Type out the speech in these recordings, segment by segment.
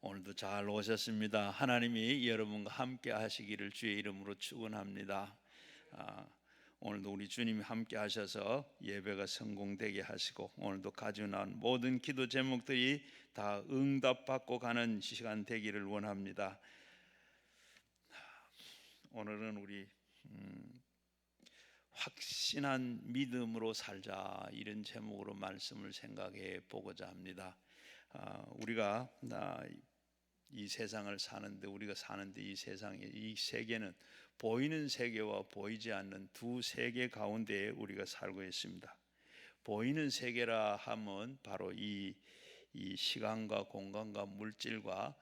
오늘도 잘 오셨습니다. 하나님이 여러분과 함께 하시기를 주의 이름으로 축원합니다. 오늘도 우리 주님이 함께 하셔서 예배가 성공되게 하시고 오늘도 가지고 나온 모든 기도 제목들이 다 응답받고 가는 시간 되기를 원합니다. 오늘은 우리 확신한 믿음으로 살자, 이런 제목으로 말씀을 생각해 보고자 합니다. 우리가 이 세상을 사는데, 우리가 사는데 이 세상에, 이 세계는 보이는 세계와 보이지 않는 두 세계 가운데에 우리가 살고 있습니다. 보이는 세계라 하면 바로 이 시간과 공간과 물질과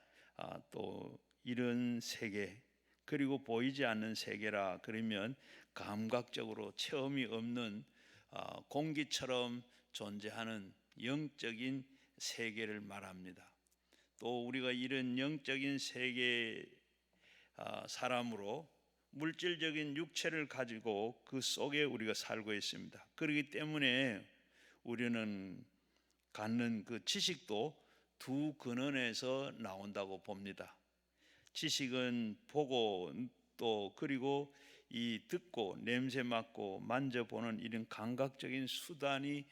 또 이런 세계, 그리고 보이지 않는 세계라 그러면 감각적으로 체험이 없는 공기처럼 존재하는 영적인 세계를 말합니다. 또 우리가 이런 영적인 세계 사람으로 물질적인 육체를 가지고 그 속에 우리가 살고 있습니다. 그렇기 때문에 우리는 갖는 그 지식도 두 근원에서 나온다고 봅니다. 지식은 보고 또 그리고 이 듣고 냄새 맡고 만져보는 이런 감각적인 수단이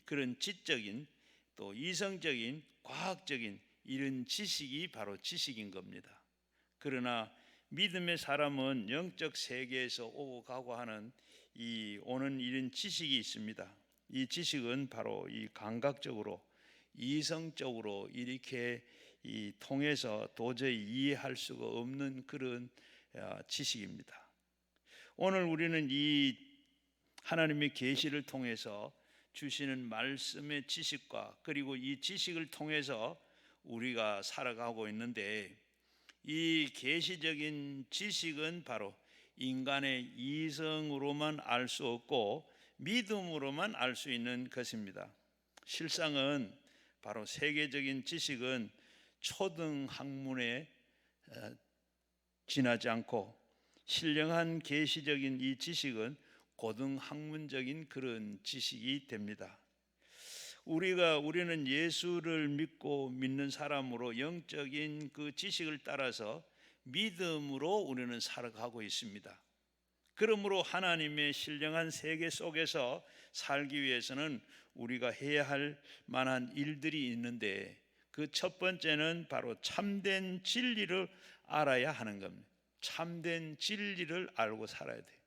그런 지적인 또 이성적인 과학적인 이런 지식이 바로 지식인 겁니다. 그러나 믿음의 사람은 영적 세계에서 오고 가고 하는 오는 이런 지식이 있습니다. 이 지식은 바로 이 감각적으로 이성적으로 이렇게 통해서 도저히 이해할 수가 없는 그런 지식입니다. 오늘 우리는 이 하나님의 계시를 통해서 주시는 말씀의 지식과 그리고 이 지식을 통해서 우리가 살아가고 있는데, 이 계시적인 지식은 바로 인간의 이성으로만 알 수 없고 믿음으로만 알 수 있는 것입니다. 실상은 바로 세계적인 지식은 초등 학문에 지나지 않고, 신령한 계시적인 이 지식은 고등학문적인 그런 지식이 됩니다. 우리는 예수를 믿는 사람으로 영적인 그 지식을 따라서 믿음으로 우리는 살아가고 있습니다. 그러므로 하나님의 신령한 세계 속에서 살기 위해서는 우리가 해야 할 만한 일들이 있는데, 그 첫 번째는 바로 참된 진리를 알아야 하는 겁니다. 참된 진리를 알고 살아야 돼요.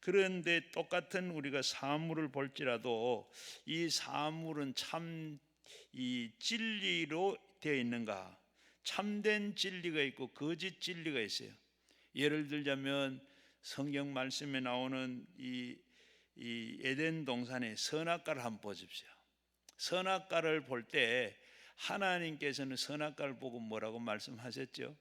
그런데 똑같은 우리가 사물을 볼지라도 이 사물은 참 이 진리로 되어 있는가? 참된 진리가 있고 거짓 진리가 있어요. 예를 들자면 성경 말씀에 나오는 이 에덴 동산의 선악과를 한번 보십시오. 선악과를 볼 때 하나님께서는 선악과를 보고 뭐라고 말씀하셨죠?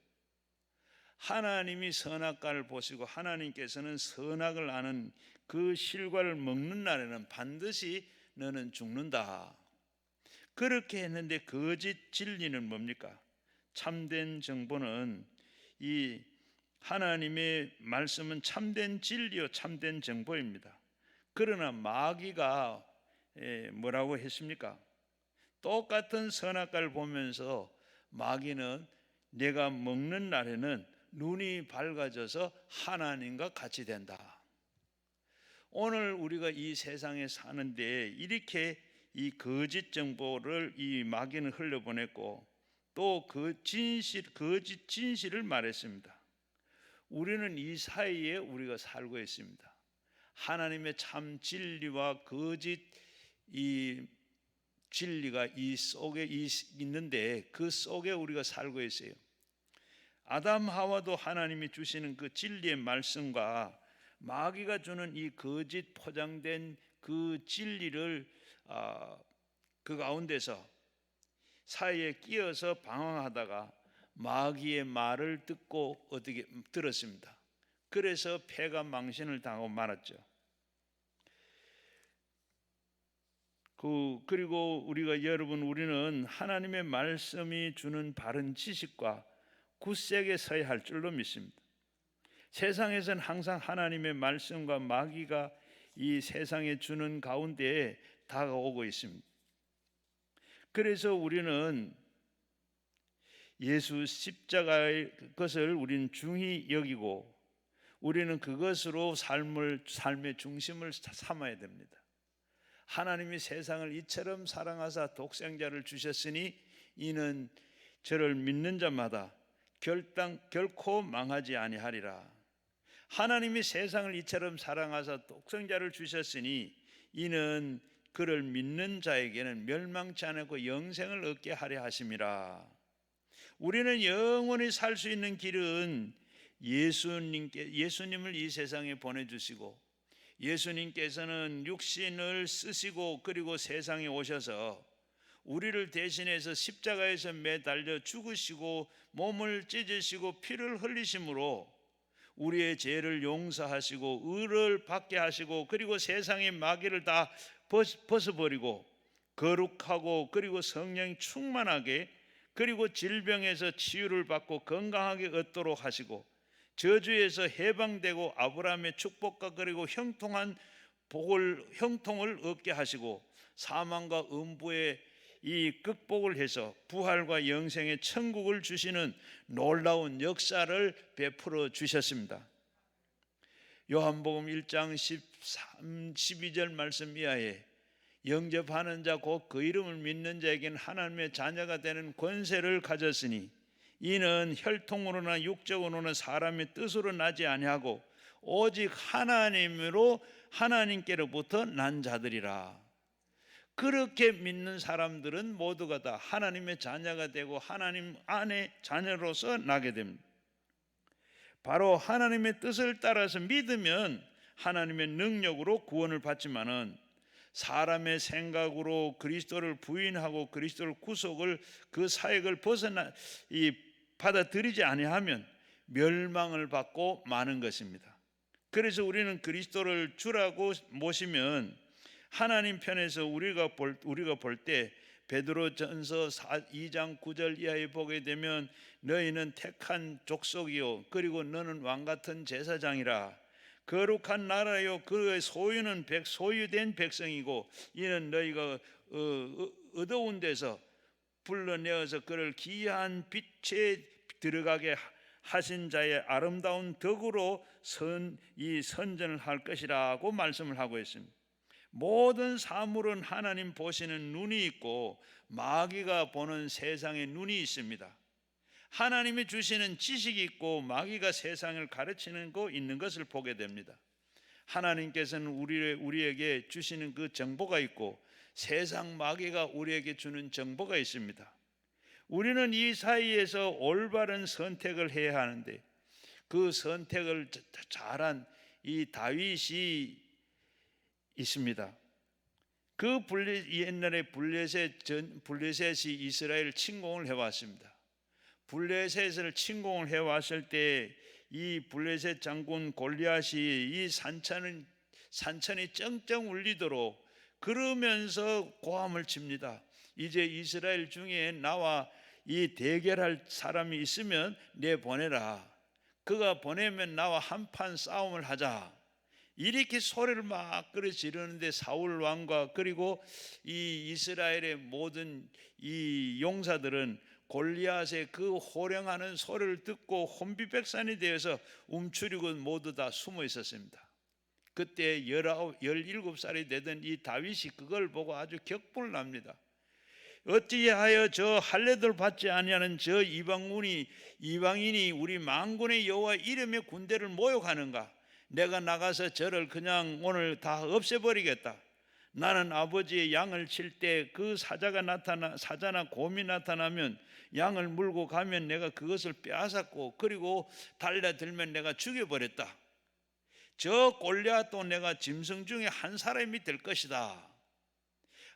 하나님이 선악과를 보시고 하나님께서는 선악을 아는 그 실과를 먹는 날에는 반드시 너는 죽는다. 그렇게 했는데 거짓 진리는 뭡니까? 참된 정보는 이 하나님의 말씀은 참된 진리요 참된 정보입니다. 그러나 마귀가 뭐라고 했습니까? 똑같은 선악과를 보면서 마귀는 내가 먹는 날에는 눈이 밝아져서 하나님과 같이 된다. 오늘 우리가 이 세상에 사는데 이렇게 이 거짓 정보를 이 마귀는 흘려보냈고 또 그 거짓 진실을 말했습니다. 우리는 이 사이에 우리가 살고 있습니다. 하나님의 참 진리와 거짓 이 진리가 이 속에 있는데 그 속에 우리가 살고 있어요. 아담 하와도 하나님이 주시는 그 진리의 말씀과 마귀가 주는 이 거짓 포장된 그 진리를 그 가운데서 사이에 끼어서 방황하다가 마귀의 말을 듣고 어떻게 들었습니다. 그래서 패가 망신을 당하고 말았죠. 그리고 우리는 하나님의 말씀이 주는 바른 지식과 굳세게 서야 할 줄로 믿습니다. 세상에서는 항상 하나님의 말씀과 마귀가 이 세상에 주는 가운데에 다가오고 있습니다. 그래서 우리는 예수 십자가의 것을 우리는 중히 여기고 우리는 그것으로 삶의 중심을 삼아야 됩니다. 하나님이 세상을 이처럼 사랑하사 독생자를 주셨으니 이는 저를 믿는 자마다 결코 망하지 아니하리라. 하나님이 세상을 이처럼 사랑하사 독생자를 주셨으니 이는 그를 믿는 자에게는 멸망치 않고 영생을 얻게 하려 하심이라. 우리는 영원히 살 수 있는 길은 예수님을 이 세상에 보내주시고 예수님께서는 육신을 쓰시고 그리고 세상에 오셔서 우리를 대신해서 십자가에서 매달려 죽으시고 몸을 찢으시고 피를 흘리심으로 우리의 죄를 용서하시고 의를 받게 하시고 그리고 세상의 마귀를 다 벗어버리고 거룩하고 그리고 성령 충만하게 그리고 질병에서 치유를 받고 건강하게 얻도록 하시고 저주에서 해방되고 아브라함의 축복과 그리고 형통을 얻게 하시고 사망과 음부의 이 극복을 해서 부활과 영생의 천국을 주시는 놀라운 역사를 베풀어 주셨습니다. 요한복음 1장 13, 12절 말씀 이하에 영접하는 자 곧 그 이름을 믿는 자에게는 하나님의 자녀가 되는 권세를 가졌으니 이는 혈통으로나 육적으로나 사람의 뜻으로 나지 아니하고 오직 하나님께로부터 난 자들이라. 그렇게 믿는 사람들은 모두가 다 하나님의 자녀가 되고 하나님 안에 자녀로서 나게 됩니다. 바로 하나님의 뜻을 따라서 믿으면 하나님의 능력으로 구원을 받지만은 사람의 생각으로 그리스도를 부인하고 그리스도를 구속을 그 사역을 받아들이지 아니하면 멸망을 받고 마는 것입니다. 그래서 우리는 그리스도를 주라고 모시면 하나님 편에서 우리가 볼 때 베드로전서 2장 9절 이하에 보게 되면 너희는 택한 족속이요 그리고 너는 왕같은 제사장이라 거룩한 나라요 그의 소유는 소유된 백성이고 이는 너희가 어두운 데서 불러내어서 그를 기이한 빛에 들어가게 하신 자의 아름다운 덕으로 이 선전을 할 것이라고 말씀을 하고 있습니다. 모든 사물은 하나님 보시는 눈이 있고 마귀가 보는 세상의 눈이 있습니다. 하나님이 주시는 지식이 있고 마귀가 세상을 가르치는 거 있는 것을 보게 됩니다. 하나님께서는 우리에게 주시는 그 정보가 있고 세상 마귀가 우리에게 주는 정보가 있습니다. 우리는 이 사이에서 올바른 선택을 해야 하는데 그 선택을 잘한 이 다윗이 있습니다. 옛날에 블레셋이 이스라엘을 침공을 해왔습니다. 블레셋을 침공을 해왔을 때 이 블레셋 장군 골리앗이 이 산천이 쩡쩡 울리도록 그러면서 고함을 칩니다. 이제 이스라엘 중에 나와 이 대결할 사람이 있으면 내보내라. 그가 보내면 나와 한판 싸움을 하자. 이렇게 소리를 막 지르는데 사울 왕과 그리고 이 이스라엘의 모든 이 용사들은 골리앗의 그 호령하는 소리를 듣고 혼비백산이 되어서 움츠리고 모두 다 숨어 있었습니다. 그때 17살이 되던 이 다윗이 그걸 보고 아주 격분을 합니다. 어찌하여 저 할례를 받지 아니하는 저 이방인이 우리 만군의 여호와 이름의 군대를 모욕하는가? 내가 나가서 저를 그냥 오늘 다 없애버리겠다. 나는 아버지의 양을 칠 때 그 사자나 곰이 나타나면 양을 물고 가면 내가 그것을 빼앗았고 그리고 달려들면 내가 죽여버렸다. 저 골리앗도 내가 짐승 중에 한 사람이 될 것이다.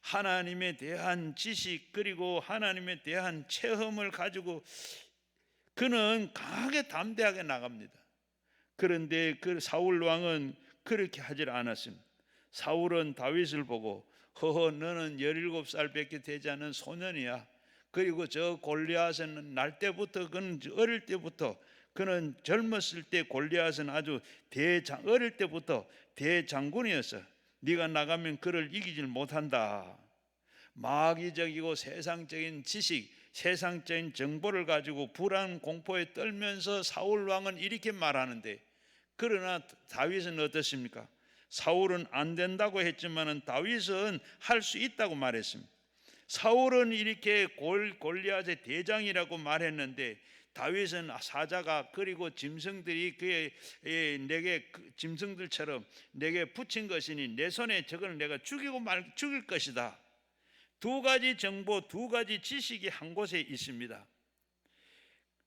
하나님에 대한 지식 그리고 하나님에 대한 체험을 가지고 그는 강하게 담대하게 나갑니다. 그런데 그 사울 왕은 그렇게 하질 않았습니다. 사울은 다윗을 보고 허허 너는 17살밖에 되지 않은 소년이야. 그리고 저 골리앗은 그는 어릴 때부터 그는 젊었을 때 골리앗은 아주 어릴 때부터 대장군이었어. 네가 나가면 그를 이기질 못한다. 마귀적이고 세상적인 지식, 세상적인 정보를 가지고 불안 공포에 떨면서 사울 왕은 이렇게 말하는데, 그러나 다윗은 어떻습니까? 사울은 안 된다고 했지만은 다윗은 할 수 있다고 말했습니다. 사울은 이렇게 골리앗의 대장이라고 말했는데 다윗은 사자가 그리고 짐승들이 내게 짐승들처럼 내게 붙인 것이니 내 손에 저걸 내가 죽일 것이다. 두 가지 정보, 두 가지 지식이 한 곳에 있습니다.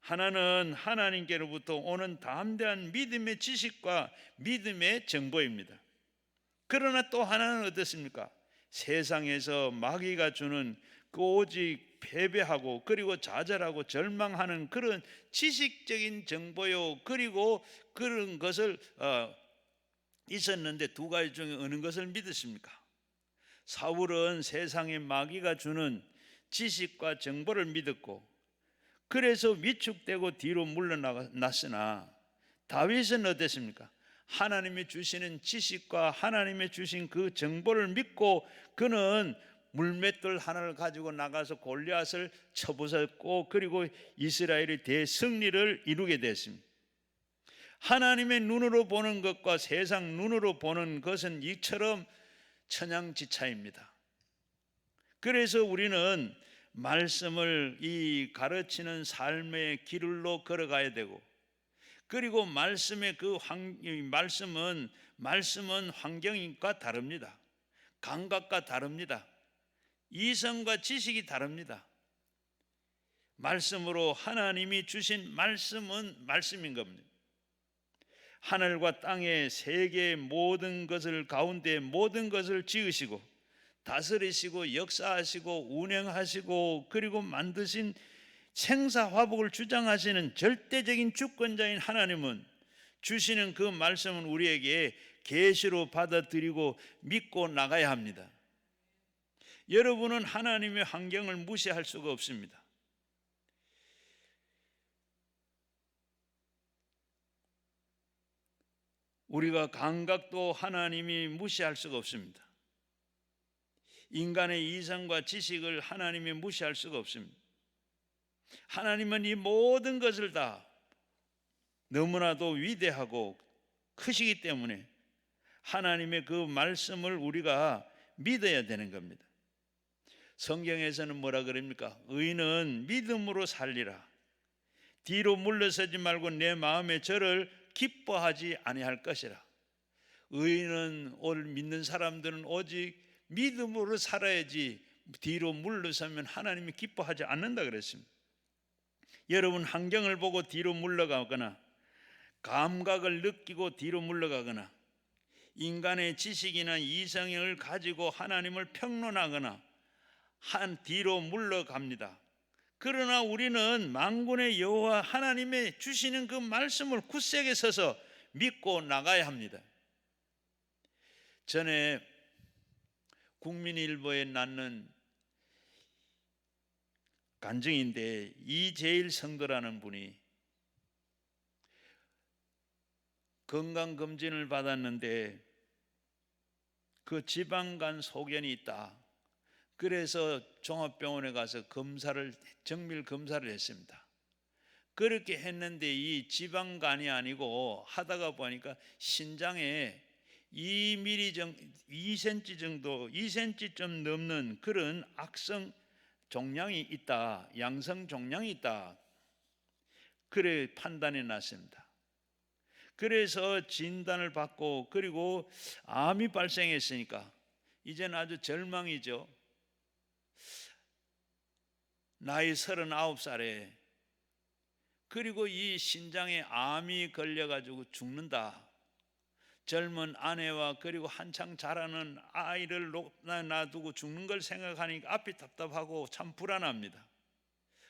하나는 하나님께로부터 오는 담대한 믿음의 지식과 믿음의 정보입니다. 그러나 또 하나는 어떻습니까? 세상에서 마귀가 주는 그 오직 패배하고 그리고 좌절하고 절망하는 그런 지식적인 정보요. 그리고 그런 것을 있었는데 두 가지 중에 어느 것을 믿으십니까? 사울은 세상의 마귀가 주는 지식과 정보를 믿었고 그래서 위축되고 뒤로 물러났으나 다윗은 어땠습니까? 하나님이 주시는 지식과 하나님이 주신 그 정보를 믿고 그는 물맷돌 하나를 가지고 나가서 골리앗을 쳐부쉈고 그리고 이스라엘의 대승리를 이루게 됐습니다. 하나님의 눈으로 보는 것과 세상 눈으로 보는 것은 이처럼 천양지차입니다. 그래서 우리는 말씀을 이 가르치는 삶의 길로 걸어가야 되고 그리고 말씀은 환경과 다릅니다. 감각과 다릅니다. 이성과 지식이 다릅니다. 말씀으로 하나님이 주신 말씀은 말씀인 겁니다. 하늘과 땅의 세계의 모든 것을 가운데 모든 것을 지으시고 다스리시고 역사하시고 운행하시고 그리고 만드신 생사화복을 주장하시는 절대적인 주권자인 하나님은 주시는 그 말씀은 우리에게 계시로 받아들이고 믿고 나가야 합니다. 여러분은 하나님의 환경을 무시할 수가 없습니다. 우리가 감각도 하나님이 무시할 수가 없습니다. 인간의 이성과 지식을 하나님이 무시할 수가 없습니다. 하나님은 이 모든 것을 다 너무나도 위대하고 크시기 때문에 하나님의 그 말씀을 우리가 믿어야 되는 겁니다. 성경에서는 뭐라 그럽니까? 의인은 믿음으로 살리라. 뒤로 물러서지 말고 내 마음에 저를 기뻐하지 아니할 것이라. 의인은 오늘 믿는 사람들은 오직 믿음으로 살아야지 뒤로 물러서면 하나님이 기뻐하지 않는다 그랬습니다. 여러분 환경을 보고 뒤로 물러가거나 감각을 느끼고 뒤로 물러가거나 인간의 지식이나 이성을 가지고 하나님을 평론하거나 뒤로 물러갑니다. 그러나 우리는 만군의 여호와 하나님의 주시는 그 말씀을 굳세게 서서 믿고 나가야 합니다. 전에 국민일보에 났는 간증인데 이재일 성도라는 분이 건강검진을 받았는데 그 지방간 소견이 있다. 그래서 종합병원에 가서 정밀 검사를 했습니다. 그렇게 했는데 이 지방간이 아니고 하다가 보니까 신장에 2cm 정도, 2cm 좀 넘는 그런 악성 종양이 있다. 양성 종양이 있다. 그래 판단이 났습니다. 그래서 진단을 받고 그리고 암이 발생했으니까 이제는 아주 절망이죠. 나이 39살에 그리고 이 신장에 암이 걸려가지고 죽는다. 젊은 아내와 그리고 한창 자라는 아이를 놔두고 죽는 걸 생각하니까 앞이 답답하고 참 불안합니다.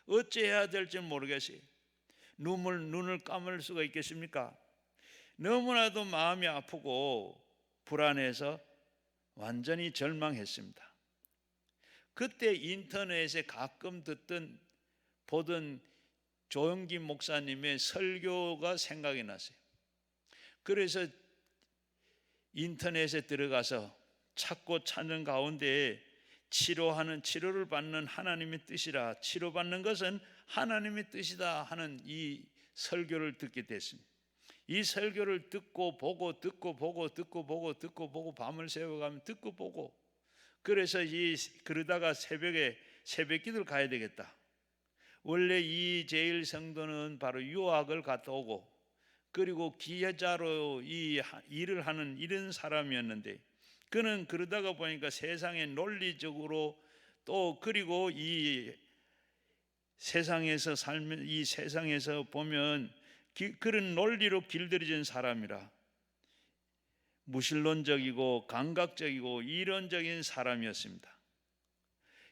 어찌해야 될지 모르겠어요. 눈을 감을 수가 있겠습니까? 너무나도 마음이 아프고 불안해서 완전히 절망했습니다. 그때 인터넷에 가끔 보던 조영기 목사님의 설교가 생각이 났어요. 그래서 인터넷에 들어가서 찾는 가운데 치료를 받는 하나님의 뜻이라, 치료받는 것은 하나님의 뜻이다 하는 이 설교를 듣게 됐습니다. 이 설교를 듣고 보고 밤을 새워가면 듣고 보고, 그래서 그러다가 새벽에 새벽 기도를 가야 되겠다. 원래 이 제일 성도는 바로 유학을 갔다 오고 그리고 기여자로 이 일을 하는 이런 사람이었는데, 그는 그러다가 보니까 세상에 논리적으로 또 그리고 이 세상에서 살면 이 세상에서 보면 그런 논리로 길들여진 사람이라 무신론적이고 감각적이고 이론적인 사람이었습니다.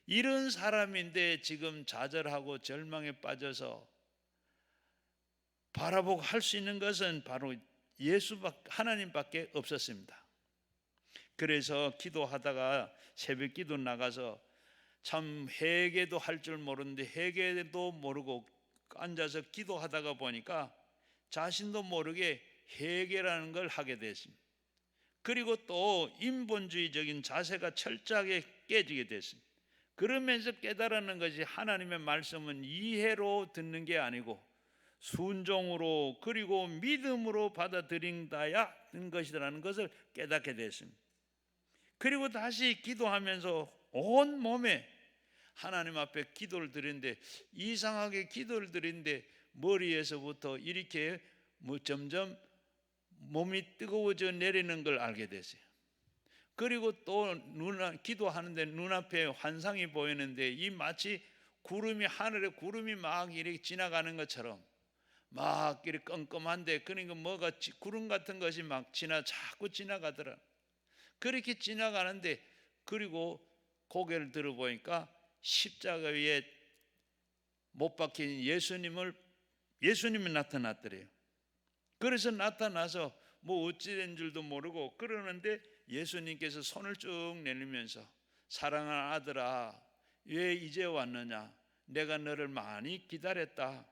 이런 사람인데 지금 좌절하고 절망에 빠져서 바라보고 할 수 있는 것은 바로 하나님밖에 없었습니다. 그래서 기도하다가 새벽 기도 나가서 참 회개도 할 줄 모르는데 회개도 모르고 앉아서 기도하다가 보니까 자신도 모르게 회개라는 걸 하게 됐습니다. 그리고 또 인본주의적인 자세가 철저하게 깨지게 됐습니다. 그러면서 깨달았는 것이 하나님의 말씀은 이해로 듣는 게 아니고 순종으로 그리고 믿음으로 받아들인다야 는 것이라는 것을 깨닫게 됐습니다. 그리고 다시 기도하면서 온 몸에 하나님 앞에 기도를 드리는데, 이상하게 기도를 드리는데 머리에서부터 이렇게 점점 몸이 뜨거워져 내리는 걸 알게 됐어요. 그리고 또 기도하는데 눈앞에 환상이 보이는데 이 마치 하늘에 구름이 막 이렇게 지나가는 것처럼 막 이렇게 껌껌한데, 그러니까 뭐가 구름 같은 것이 막 자꾸 지나가더라. 그렇게 지나가는데, 그리고 고개를 들어보니까 십자가 위에 못 박힌 예수님이 나타났더래요. 그래서 나타나서 뭐 어찌된 줄도 모르고 그러는데 예수님께서 손을 쭉 내밀면서 사랑하는 아들아, 왜 이제 왔느냐? 내가 너를 많이 기다렸다.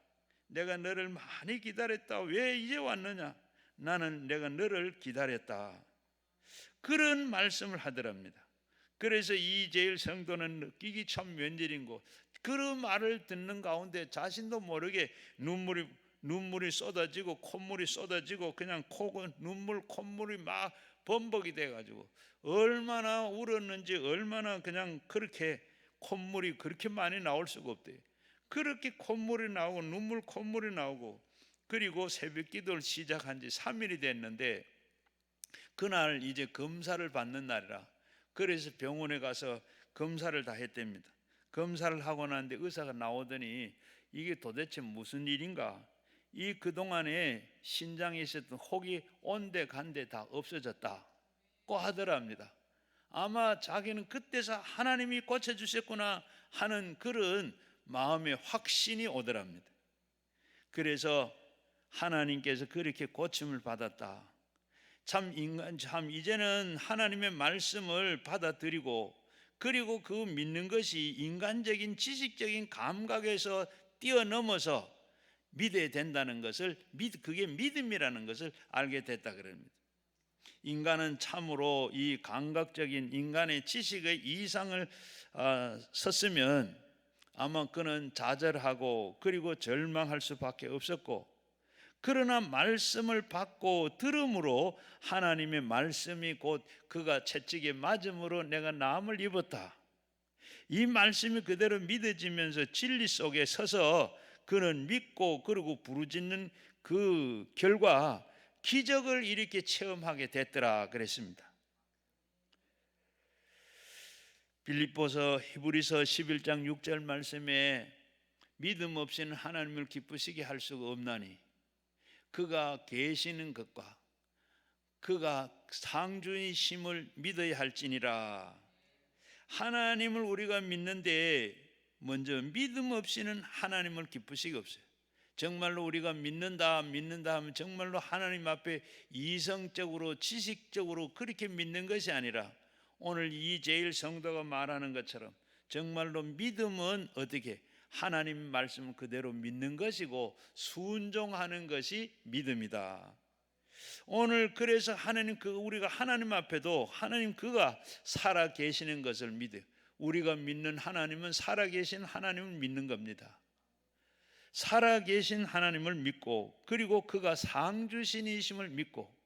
왜 이제 왔느냐? 나는 내가 너를 기다렸다. 그런 말씀을 하더랍니다. 그래서 이 제일 성도는 느끼기 참 웬일인고, 그런 말을 듣는 가운데 자신도 모르게 눈물이 쏟아지고 콧물이 쏟아지고 그냥 콧물이 막 범벅이 돼가지고 얼마나 울었는지, 얼마나 그냥 그렇게 콧물이 그렇게 많이 나올 수가 없대요. 그렇게 콧물이 나오고 콧물이 나오고, 그리고 새벽 기도를 시작한 지 3일이 됐는데 그날 이제 검사를 받는 날이라, 그래서 병원에 가서 검사를 다 했답니다. 검사를 하고 나는데 의사가 나오더니 이게 도대체 무슨 일인가? 이 그동안에 신장에 있었던 혹이 온데 간데 다 없어졌다고 하더랍니다. 아마 자기는 그때서 하나님이 고쳐주셨구나 하는 그런 마음의 확신이 오더랍니다. 그래서 하나님께서 그렇게 고침을 받았다. 참 이제는 하나님의 말씀을 받아들이고 그리고 그 믿는 것이 인간적인 지식적인 감각에서 뛰어넘어서 믿어야 된다는 것을, 그게 믿음이라는 것을 알게 됐다 그럽니다. 인간은 참으로 이 감각적인 인간의 지식의 이상을 섰으면 아마 그는 좌절하고 그리고 절망할 수밖에 없었고, 그러나 말씀을 받고 들음으로 하나님의 말씀이 곧 그가 채찍에 맞음으로 내가 나음을 입었다. 이 말씀이 그대로 믿어지면서 진리 속에 서서 그는 믿고 그리고 부르짖는 그 결과 기적을 이렇게 체험하게 됐더라 그랬습니다. 빌립보서 히브리서 11장 6절 말씀에 믿음 없이는 하나님을 기쁘시게 할 수가 없나니 그가 계시는 것과 그가 상주이심을 믿어야 할지니라. 하나님을 우리가 믿는데 먼저 믿음 없이는 하나님을 기쁘시기 없어요. 정말로 우리가 믿는다 하면 정말로 하나님 앞에 이성적으로 지식적으로 그렇게 믿는 것이 아니라 오늘 이 제일 성도가 말하는 것처럼 정말로 믿음은 어떻게 하나님 말씀을 그대로 믿는 것이고 순종하는 것이 믿음이다. 오늘 그래서 우리가 하나님 앞에도 하나님 그가 살아 계시는 것을 믿어요. 우리가 믿는 하나님은 살아계신 하나님을 믿는 겁니다. 살아계신 하나님을 믿고, 그리고 그가 상주신이심을 믿고,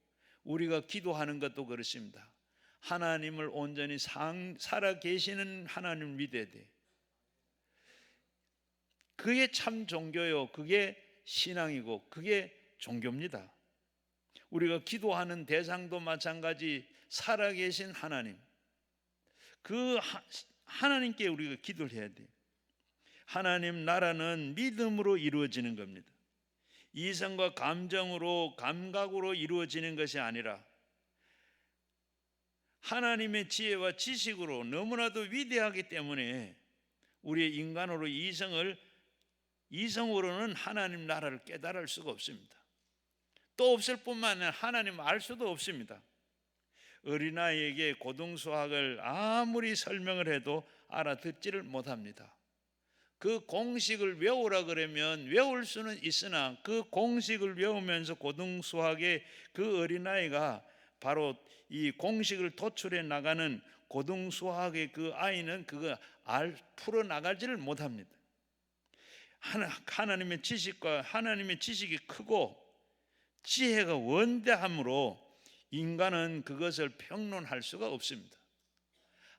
우리가 기도하는 것도 그렇습니다. 하나님을 온전히 살아계시는 하나님을 믿어야 돼. 그게 참 종교요, 그게 신앙이고 그게 종교입니다. 우리가 기도하는 대상도 마찬가지 살아계신 하나님, 그 하나님께 우리가 기도를 해야 돼요. 하나님 나라는 믿음으로 이루어지는 겁니다. 이성과 감정으로, 감각으로 이루어지는 것이 아니라 하나님의 지혜와 지식으로 너무나도 위대하기 때문에 우리의 인간으로 이성으로는 하나님 나라를 깨달을 수가 없습니다. 또 없을 뿐만 아니라 하나님을 알 수도 없습니다. 어린아이에게 고등수학을 아무리 설명을 해도 알아듣지를 못합니다. 그 공식을 외우라 그러면 외울 수는 있으나 그 공식을 외우면서 고등수학의 그 어린아이가 바로 이 공식을 도출해 나가는 고등수학의 그 아이는 그거 풀어나가지를 못합니다. 하나님의 지식과 하나님의 지식이 크고 지혜가 원대함으로 인간은 그것을 평론할 수가 없습니다.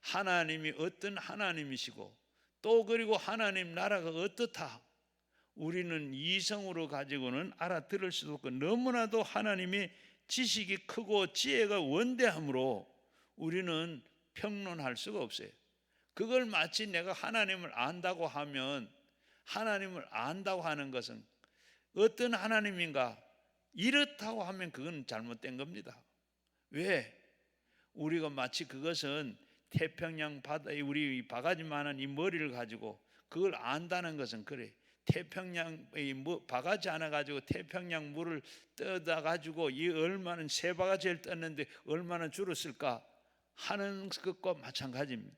하나님이 어떤 하나님이시고 또 그리고 하나님 나라가 어떻다, 우리는 이성으로 가지고는 알아들을 수도 없고, 너무나도 하나님의 지식이 크고 지혜가 원대함으로 우리는 평론할 수가 없어요. 그걸 마치 내가 하나님을 안다고 하면, 하나님을 안다고 하는 것은 어떤 하나님인가 이렇다고 하면 그건 잘못된 겁니다. 왜? 우리가 마치 그것은 태평양 바다에 우리 바가지만한 이 머리를 가지고 그걸 안다는 것은 그래. 태평양의 바가지 하나 가지고 태평양 물을 떠다 가지고 이 얼마나 세 바가지를 떴는데 얼마나 줄었을까 하는 것과 마찬가지입니다.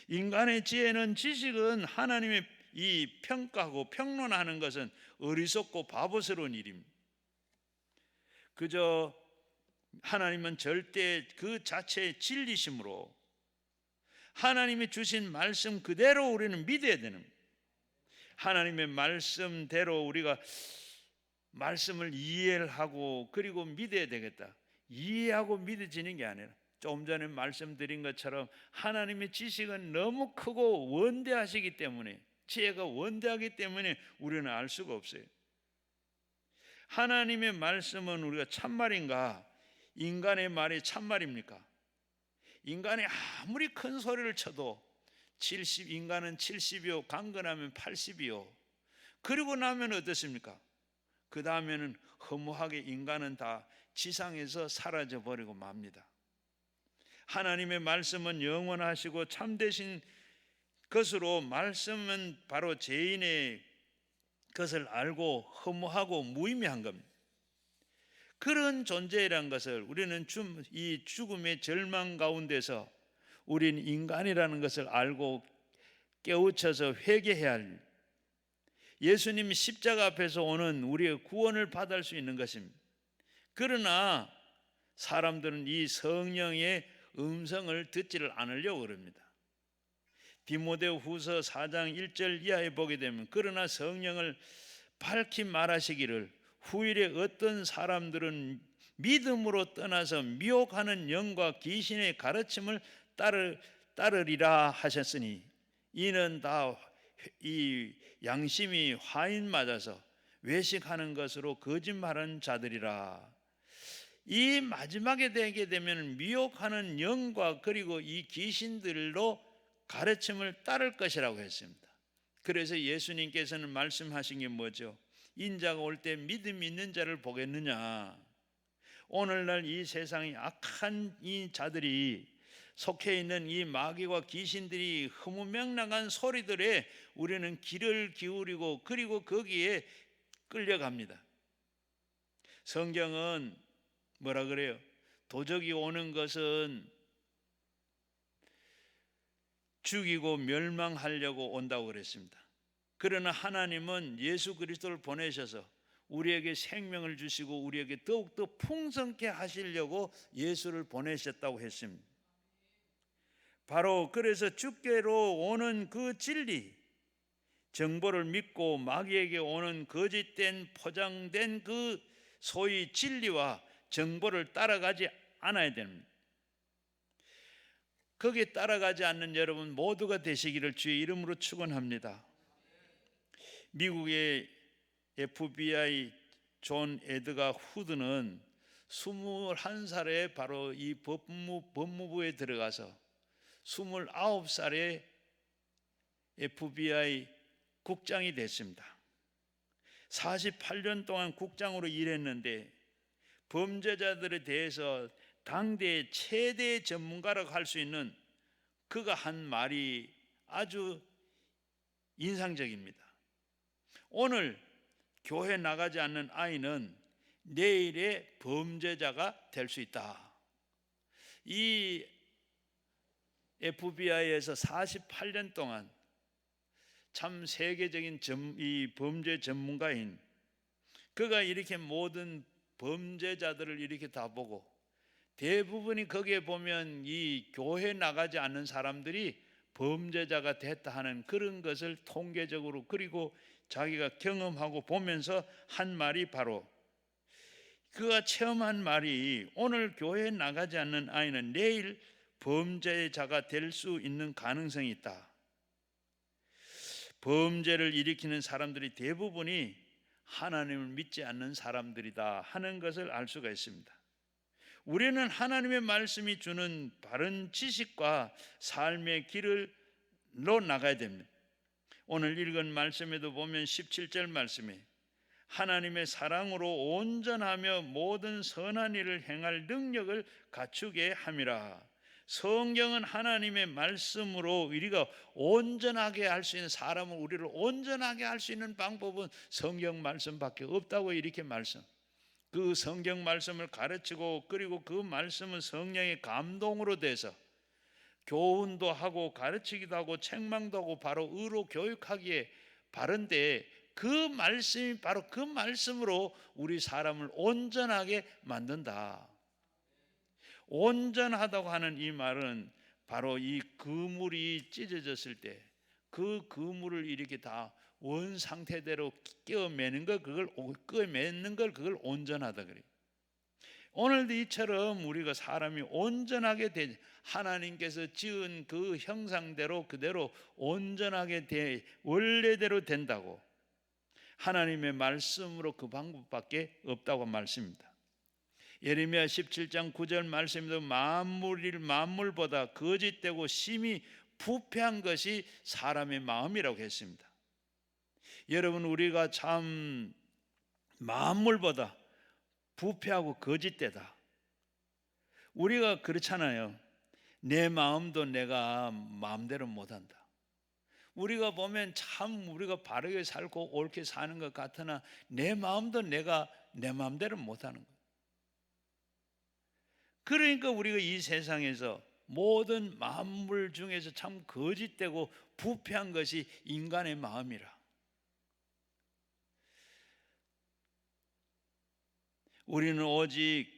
인간의 지혜는, 지식은 하나님의 이 평가하고 평론하는 것은 어리석고 바보스러운 일입니다. 그저 하나님은 절대 그 자체의 진리심으로 하나님이 주신 말씀 그대로 우리는 믿어야 되는 거예요. 하나님의 말씀대로 우리가 말씀을 이해를 하고 그리고 믿어야 되겠다. 이해하고 믿어지는 게 아니라 조금 전에 말씀드린 것처럼 하나님의 지식은 너무 크고 원대하시기 때문에, 지혜가 원대하기 때문에 우리는 알 수가 없어요. 하나님의 말씀은 우리가 참말인가? 인간의 말이 참말입니까? 인간이 아무리 큰 소리를 쳐도 인간은 70이요, 강건하면 80이요. 그리고 나면 어떻습니까? 그 다음에는 허무하게 인간은 다 지상에서 사라져 버리고 맙니다. 하나님의 말씀은 영원하시고 참되신 것으로, 말씀은 바로 죄인의 것을 알고 허무하고 무의미한 겁니다. 그런 존재라는 것을 우리는 이 죽음의 절망 가운데서 우리는 인간이라는 것을 알고 깨우쳐서 회개해야 할, 예수님이 십자가 앞에서 오는 우리의 구원을 받을 수 있는 것입니다. 그러나 사람들은 이 성령의 음성을 듣지를 않으려고 그럽니다. 디모데후서 4장 1절 이하에 보게 되면, 그러나 성령을 밝히 말하시기를 후일에 어떤 사람들은 믿음으로 떠나서 미혹하는 영과 귀신의 가르침을 따르리라 하셨으니 이는 다 이 양심이 화인 맞아서 외식하는 것으로 거짓말하는 자들이라. 이 마지막에 되게 되면 미혹하는 영과 그리고 이 귀신들로 가르침을 따를 것이라고 했습니다. 그래서 예수님께서는 말씀하신 게 뭐죠? 인자가 올 때 믿음이 있는 자를 보겠느냐. 오늘날 이 세상의 악한 이 자들이 속해 있는 이 마귀와 귀신들이 흐무명랑한 소리들에 우리는 귀를 기울이고 그리고 거기에 끌려갑니다. 성경은 뭐라 그래요? 도적이 오는 것은 죽이고 멸망하려고 온다고 그랬습니다. 그러나 하나님은 예수 그리스도를 보내셔서 우리에게 생명을 주시고 우리에게 더욱더 풍성케 하시려고 예수를 보내셨다고 했습니다. 바로 그래서 주께로 오는 그 진리, 정보를 믿고 마귀에게 오는 거짓된 포장된 그 소위 진리와 정보를 따라가지 않아야 됩니다. 거기에 따라가지 않는 여러분 모두가 되시기를 주의 이름으로 축원합니다. 미국의 FBI 존 에드가 후드는 21살에 바로 이 법무부에 들어가서 29살에 FBI 국장이 됐습니다. 48년 동안 국장으로 일했는데 범죄자들에 대해서 당대의 최대 전문가라고 할 수 있는 그가 한 말이 아주 인상적입니다. 오늘 교회 나가지 않는 아이는 내일의 범죄자가 될 수 있다. 이 FBI에서 48년 동안 참 세계적인 이 범죄 전문가인 그가 이렇게 모든 범죄자들을 이렇게 다 보고 대부분이 거기에 보면 이 교회 나가지 않는 사람들이 범죄자가 됐다 하는 그런 것을 통계적으로 그리고 자기가 경험하고 보면서 한 말이 바로 그가 체험한 말이 오늘 교회에 나가지 않는 아이는 내일 범죄자가 될 수 있는 가능성이 있다. 범죄를 일으키는 사람들이 대부분이 하나님을 믿지 않는 사람들이다 하는 것을 알 수가 있습니다. 우리는 하나님의 말씀이 주는 바른 지식과 삶의 길로 나가야 됩니다. 오늘 읽은 말씀에도 보면 17절 말씀에 하나님의 사랑으로 온전하며 모든 선한 일을 행할 능력을 갖추게 함이라. 성경은 하나님의 말씀으로 우리가 온전하게 할 수 있는 사람을 우리를 온전하게 할 수 있는 방법은 성경 말씀밖에 없다고 이렇게 말씀. 그 성경 말씀을 가르치고 그리고 그 말씀은 성령의 감동으로 돼서 교훈도 하고 가르치기도 하고 책망도 하고 바로 의로 교육하기에 바른데 그 말씀이 바로 그 말씀으로 우리 사람을 온전하게 만든다. 온전하다고 하는 이 말은 바로 이 그물이 찢어졌을 때 그 그물을 이렇게 다 원 상태대로 끼워매는 걸 그걸 온전하다 그래요. 오늘도 이처럼 우리가 사람이 온전하게 되 하나님께서 지은 그 형상대로 그대로 온전하게 돼 원래대로 된다고 하나님의 말씀으로 그 방법밖에 없다고 말씀입니다. 예레미야 17장 9절 말씀에도 만물보다 거짓되고 심히 부패한 것이 사람의 마음이라고 했습니다. 여러분 우리가 참 만물보다 부패하고 거짓되다. 우리가 그렇잖아요. 내 마음도 내가 마음대로 못한다. 우리가 보면 참 우리가 바르게 살고 옳게 사는 것 같으나 내 마음도 내가 내 마음대로 못하는 거예요. 그러니까 우리가 이 세상에서 모든 만물 중에서 참 거짓되고 부패한 것이 인간의 마음이라. 우리는 오직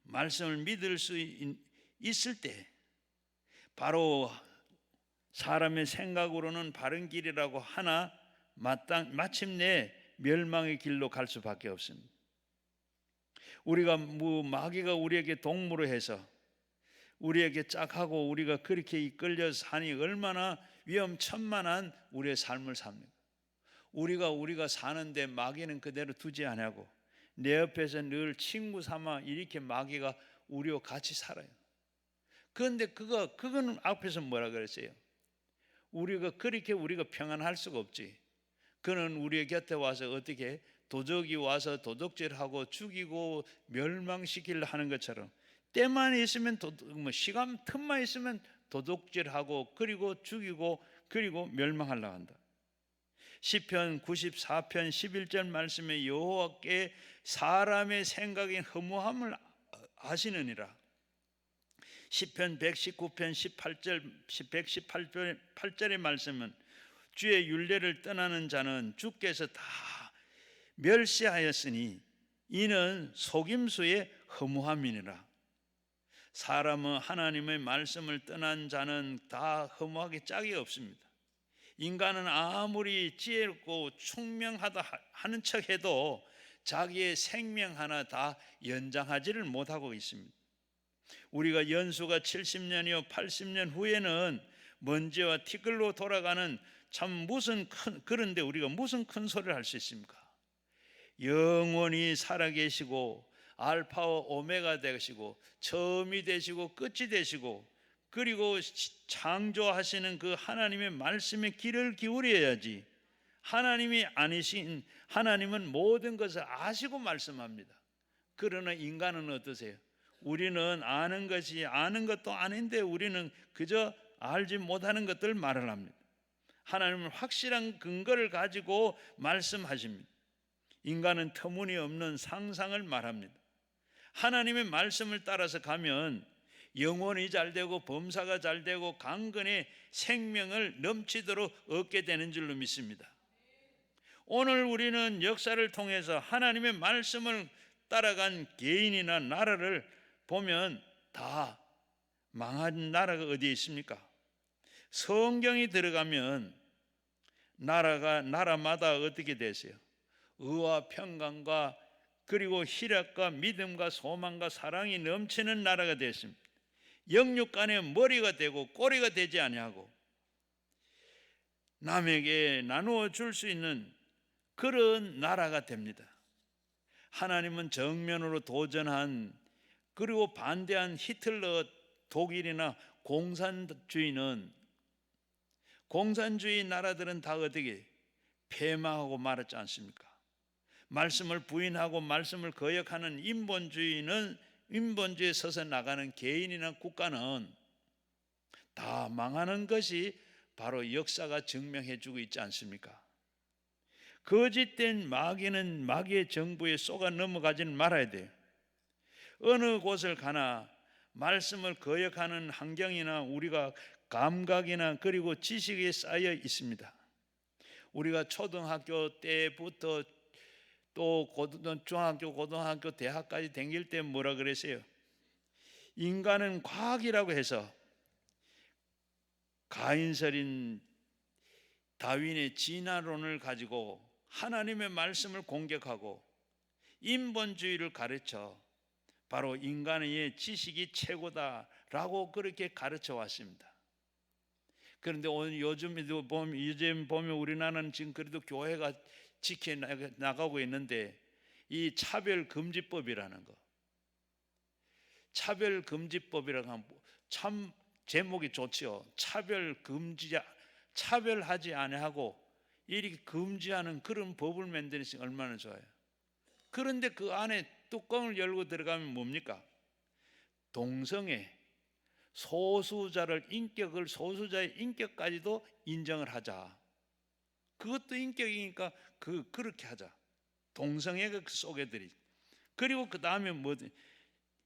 말씀을 믿을 수 있을 때 바로 사람의 생각으로는 바른 길이라고 하나 마침내 멸망의 길로 갈 수밖에 없습니다. 우리가 마귀가 우리에게 동무로 해서 우리에게 짝하고 우리가 그렇게 이끌려 사니 얼마나 위험천만한 우리의 삶을 삽니까? 우리가 사는데 마귀는 그대로 두지 않고 내 옆에서 늘 친구 삼아 이렇게 마귀가 우리와 같이 살아요. 그런데 그거는 앞에서 뭐라 그랬어요? 우리가 그렇게 우리가 평안할 수가 없지. 그는 우리의 곁에 와서 어떻게 도적이 와서 도둑질하고 죽이고 멸망시키려 하는 것처럼 때만 있으면 시간 틈만 있으면 도둑질하고 그리고 죽이고 그리고 멸망하려고 한다. 시편 94편 11절 말씀에 여호와께 사람의 생각이 허무함을 아시느니라. 시편 119편 118절의 말씀은 주의 율례를 떠나는 자는 주께서 다 멸시하였으니 이는 속임수의 허무함이니라. 사람은 하나님의 말씀을 떠난 자는 다 허무하게 짝이 없습니다. 인간은 아무리 지혜롭고 총명하다 하는 척해도 자기의 생명 하나 다 연장하지를 못하고 있습니다. 우리가 연수가 70년이요 80년 후에는 먼지와 티끌로 돌아가는 그런데 우리가 무슨 큰 소리를 할 수 있습니까? 영원히 살아계시고 알파와 오메가 되시고 처음이 되시고 끝이 되시고 그리고 창조하시는 그 하나님의 말씀에 귀를 기울여야지. 하나님이 아니신 하나님은 모든 것을 아시고 말씀합니다. 그러나 인간은 어떠세요? 우리는 아는 것이 아는 것도 아닌데 우리는 그저 알지 못하는 것들 말을 합니다. 하나님은 확실한 근거를 가지고 말씀하십니다. 인간은 터무니없는 상상을 말합니다. 하나님의 말씀을 따라서 가면 영혼이 잘되고 범사가 잘되고 강건의 생명을 넘치도록 얻게 되는 줄로 믿습니다. 오늘 우리는 역사를 통해서 하나님의 말씀을 따라간 개인이나 나라를 보면 다 망한 나라가 어디에 있습니까? 성경이 들어가면 나라마다 어떻게 되세요? 의와 평강과 그리고 희락과 믿음과 소망과 사랑이 넘치는 나라가 됐습니다. 영육 간의 머리가 되고 꼬리가 되지 아니하고 남에게 나누어 줄 수 있는 그런 나라가 됩니다. 하나님은 정면으로 도전한 그리고 반대한 히틀러 독일이나 공산주의 나라들은 다 어떻게 폐망하고 말았지 않습니까? 말씀을 부인하고 말씀을 거역하는 인본주의에 서서 나가는 개인이나 국가는 다 망하는 것이 바로 역사가 증명해 주고 있지 않습니까? 거짓된 마귀는 마귀의 정부에 쏘가 넘어가지는 말아야 돼요. 어느 곳을 가나 말씀을 거역하는 환경이나 우리가 감각이나 그리고 지식이 쌓여 있습니다. 우리가 초등학교 때부터 또 중학교, 고등학교, 대학까지 다닐 때 뭐라 그랬어요? 인간은 과학이라고 해서 가인설인 다윈의 진화론을 가지고 하나님의 말씀을 공격하고 인본주의를 가르쳐 바로 인간의 지식이 최고다라고 그렇게 가르쳐 왔습니다. 그런데 오늘 요즘 보면 우리나라는 지금 그래도 교회가 지켜나가고 있는데 이 차별금지법이라는 거, 차별금지법이라고 하면 참 제목이 좋지요. 차별하지 아니하고 이렇게 금지하는 그런 법을 만드는 얼마나 좋아요. 그런데 그 안에 뚜껑을 열고 들어가면 뭡니까? 동성애, 소수자의 인격까지도 인정을 하자. 그것도 인격이니까 그렇게 하자. 동성애가 그 속에 들이. 그리고 그 다음에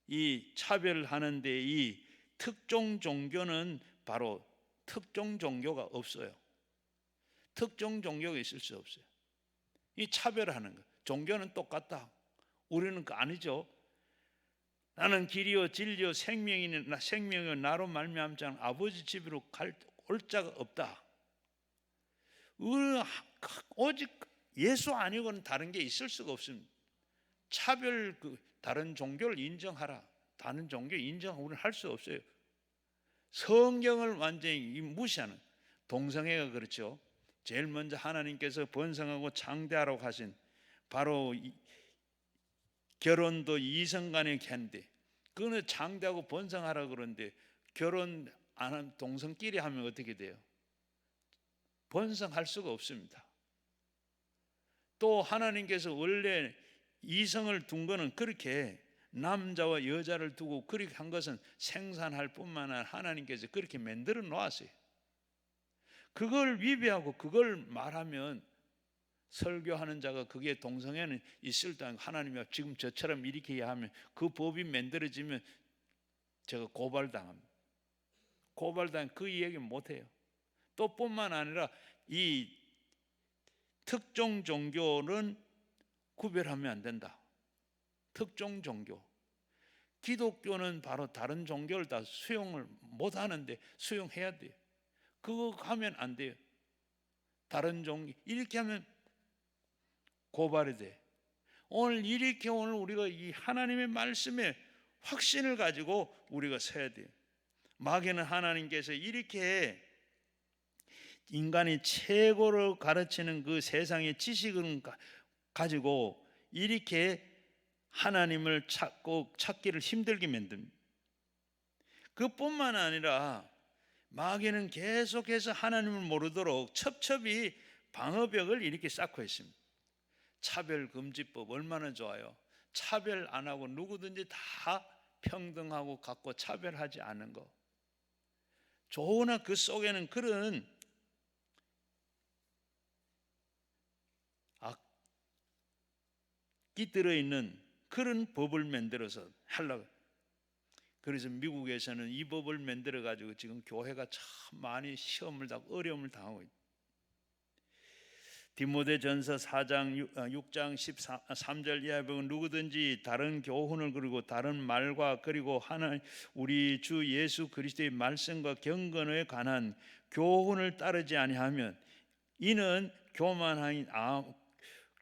이 차별하는데 이 특정 종교는 바로 특정 종교가 없어요. 특정 종교가 있을 수 없어요. 이 차별하는 거. 종교는 똑같다. 우리는 그 아니죠. 나는 길이요 진리요 생명이요 나로 말미암지 않은 아버지 집으로 올 자가 없다. 오직 예수 아니고는 다른 게 있을 수가 없습니다. 다른 종교를 인정하라. 다른 종교 인정하고 우리는 할 수 없어요. 성경을 완전히 무시하는 동성애가 그렇죠. 제일 먼저 하나님께서 번성하고 창대하라고 하신 바로 결혼도 이성 간에 했는데 그거는 창대하고 번성하라고 그러는데 결혼 안 하면 동성끼리 하면 어떻게 돼요? 번성할 수가 없습니다. 또 하나님께서 원래 이성을 둔 거는 그렇게 남자와 여자를 두고 그렇게 한 것은 생산할 뿐만 아니라 하나님께서 그렇게 만들어 놓았어요. 그걸 위배하고 그걸 말하면 설교하는 자가 그게 동성애는 있을 때 하나님이 지금 저처럼 이렇게 하면 그 법이 만들어지면 제가 고발당합니다. 그 얘기 못해요. 또 뿐만 아니라 이 특정 종교는 구별하면 안 된다. 특정 종교. 기독교는 바로 다른 종교를 다 수용을 못 하는데 수용해야 돼요. 그거 하면 안 돼요. 다른 종교 이렇게 하면 고발이 돼. 오늘 이렇게 오늘 우리가 이 하나님의 말씀에 확신을 가지고 우리가 서야 돼요. 마귀는 하나님께서 이렇게 인간이 최고로 가르치는 그 세상의 지식을 가지고 이렇게 하나님을 찾기를 힘들게 만듭니다. 그뿐만 아니라 마귀는 계속해서 하나님을 모르도록 첩첩이 방어벽을 이렇게 쌓고 있습니다. 차별금지법 얼마나 좋아요. 차별 안 하고 누구든지 다 평등하고 갖고 차별하지 않은 거. 좋으나 그 속에는 그런 악이 들어있는 그런 법을 만들어서 하려고. 그래서 미국에서는 이 법을 만들어 가지고 지금 교회가 참 많이 시험을 당하고 어려움을 당하고 있다. 디모데전서 4장 6장 13절 이하에 보면 누구든지 다른 교훈을 그리고 다른 말과 그리고 우리 주 예수 그리스도의 말씀과 경건에 관한 교훈을 따르지 아니하면 이는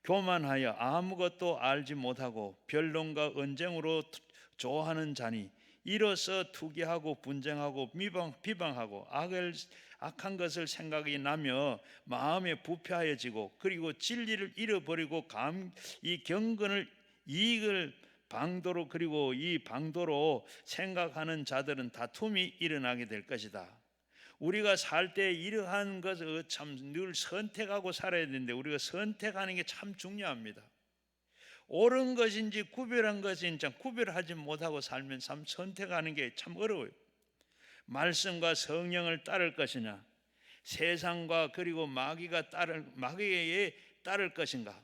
교만하여 아무것도 알지 못하고 변론과 언쟁으로 좋아하는 자니 이로써 투기하고 분쟁하고 비방하고 악한 것을 생각이 나며 마음에 부패하여지고 그리고 진리를 잃어버리고 이 경건을 이익을 방도로 그리고 이 방도로 생각하는 자들은 다툼이 일어나게 될 것이다. 우리가 살 때 이러한 것을 참 늘 선택하고 살아야 되는데 우리가 선택하는 게 참 중요합니다. 옳은 것인지 구별한 것인지 참 구별하지 못하고 살면 참 선택하는 게 참 어려워요. 말씀과 성령을 따를 것이냐 세상과 그리고 마귀에 따를 것인가,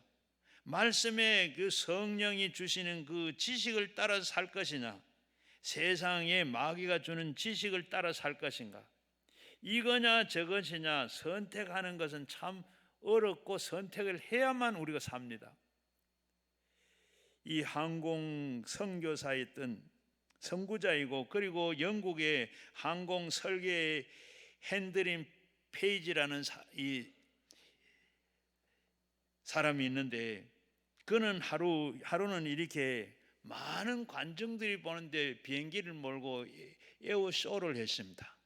말씀에 그 성령이 주시는 그 지식을 따라서 살 것이냐 세상에 마귀가 주는 지식을 따라 살 것인가, 이거냐 저것이냐 선택하는 것은 참 어렵고 선택을 해야만 우리가 삽니다. 이 항공 선교사였던 선구자이고 그리고 영국의 항공 설계의 핸드린 페이지라는 이 사람이 있는데 그는 하루는 이렇게 많은 관중들이 보는데 비행기를 몰고 에어쇼를 했습니다.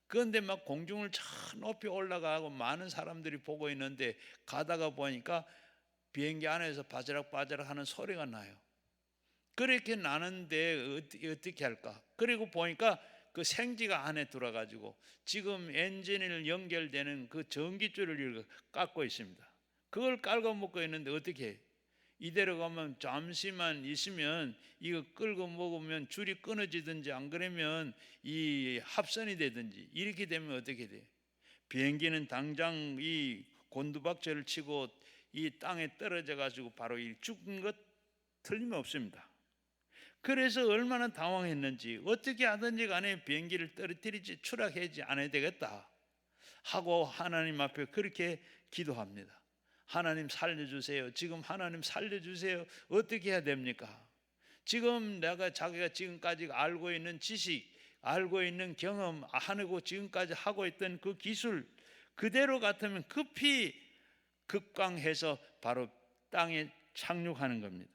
그런데 막 공중을 저 높이 올라가고 많은 사람들이 보고 있는데 가다가 보니까 비행기 안에서 바지락바지락 하는 소리가 나요. 그렇게 나는데 어떻게 할까? 그리고 보니까 그 생지가 안에 들어가지고 지금 엔진을 연결되는 그 전기줄을 깎고 있습니다. 그걸 깔고 먹고 있는데 어떻게 해? 이대로 가면 잠시만 있으면 이거 끌고 먹으면 줄이 끊어지든지 안 그러면 이 합선이 되든지 이렇게 되면 어떻게 돼? 비행기는 당장 이 곤두박질을 치고 이 땅에 떨어져 가지고 바로 이 죽은 것 틀림없습니다. 그래서 얼마나 당황했는지 어떻게 하든지 간에 비행기를 떨어뜨리지 추락하지 않아야 되겠다 하고 하나님 앞에 그렇게 기도합니다. 하나님 살려주세요. 지금 하나님 살려주세요. 어떻게 해야 됩니까? 지금 자기가 지금까지 알고 있는 지식, 알고 있는 경험, 하고 지금까지 하고 있던 그 기술 그대로 같으면 급히 급강해서 바로 땅에 착륙하는 겁니다.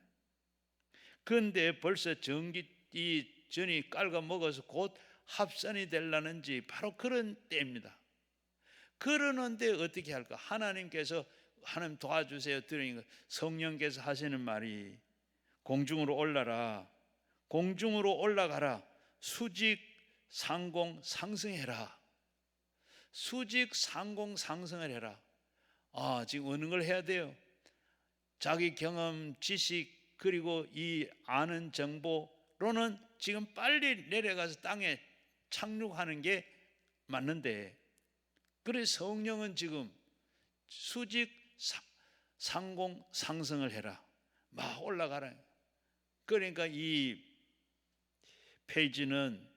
그런데 벌써 전이 깔고 먹어서 곧 합선이 되려는지 바로 그런 때입니다. 그러는데 어떻게 할까? 하나님께서 하나님 도와주세요. 들으니까 성령께서 하시는 말이 공중으로 올라라, 공중으로 올라가라, 수직 상공 상승해라, 수직 상공 상승을 해라. 지금 어느 걸 해야 돼요? 자기 경험, 지식 그리고 이 아는 정보로는 지금 빨리 내려가서 땅에 착륙하는 게 맞는데 그래서 성령은 지금 수직 상공 상승을 해라, 막 올라가라. 그러니까 이 페이지는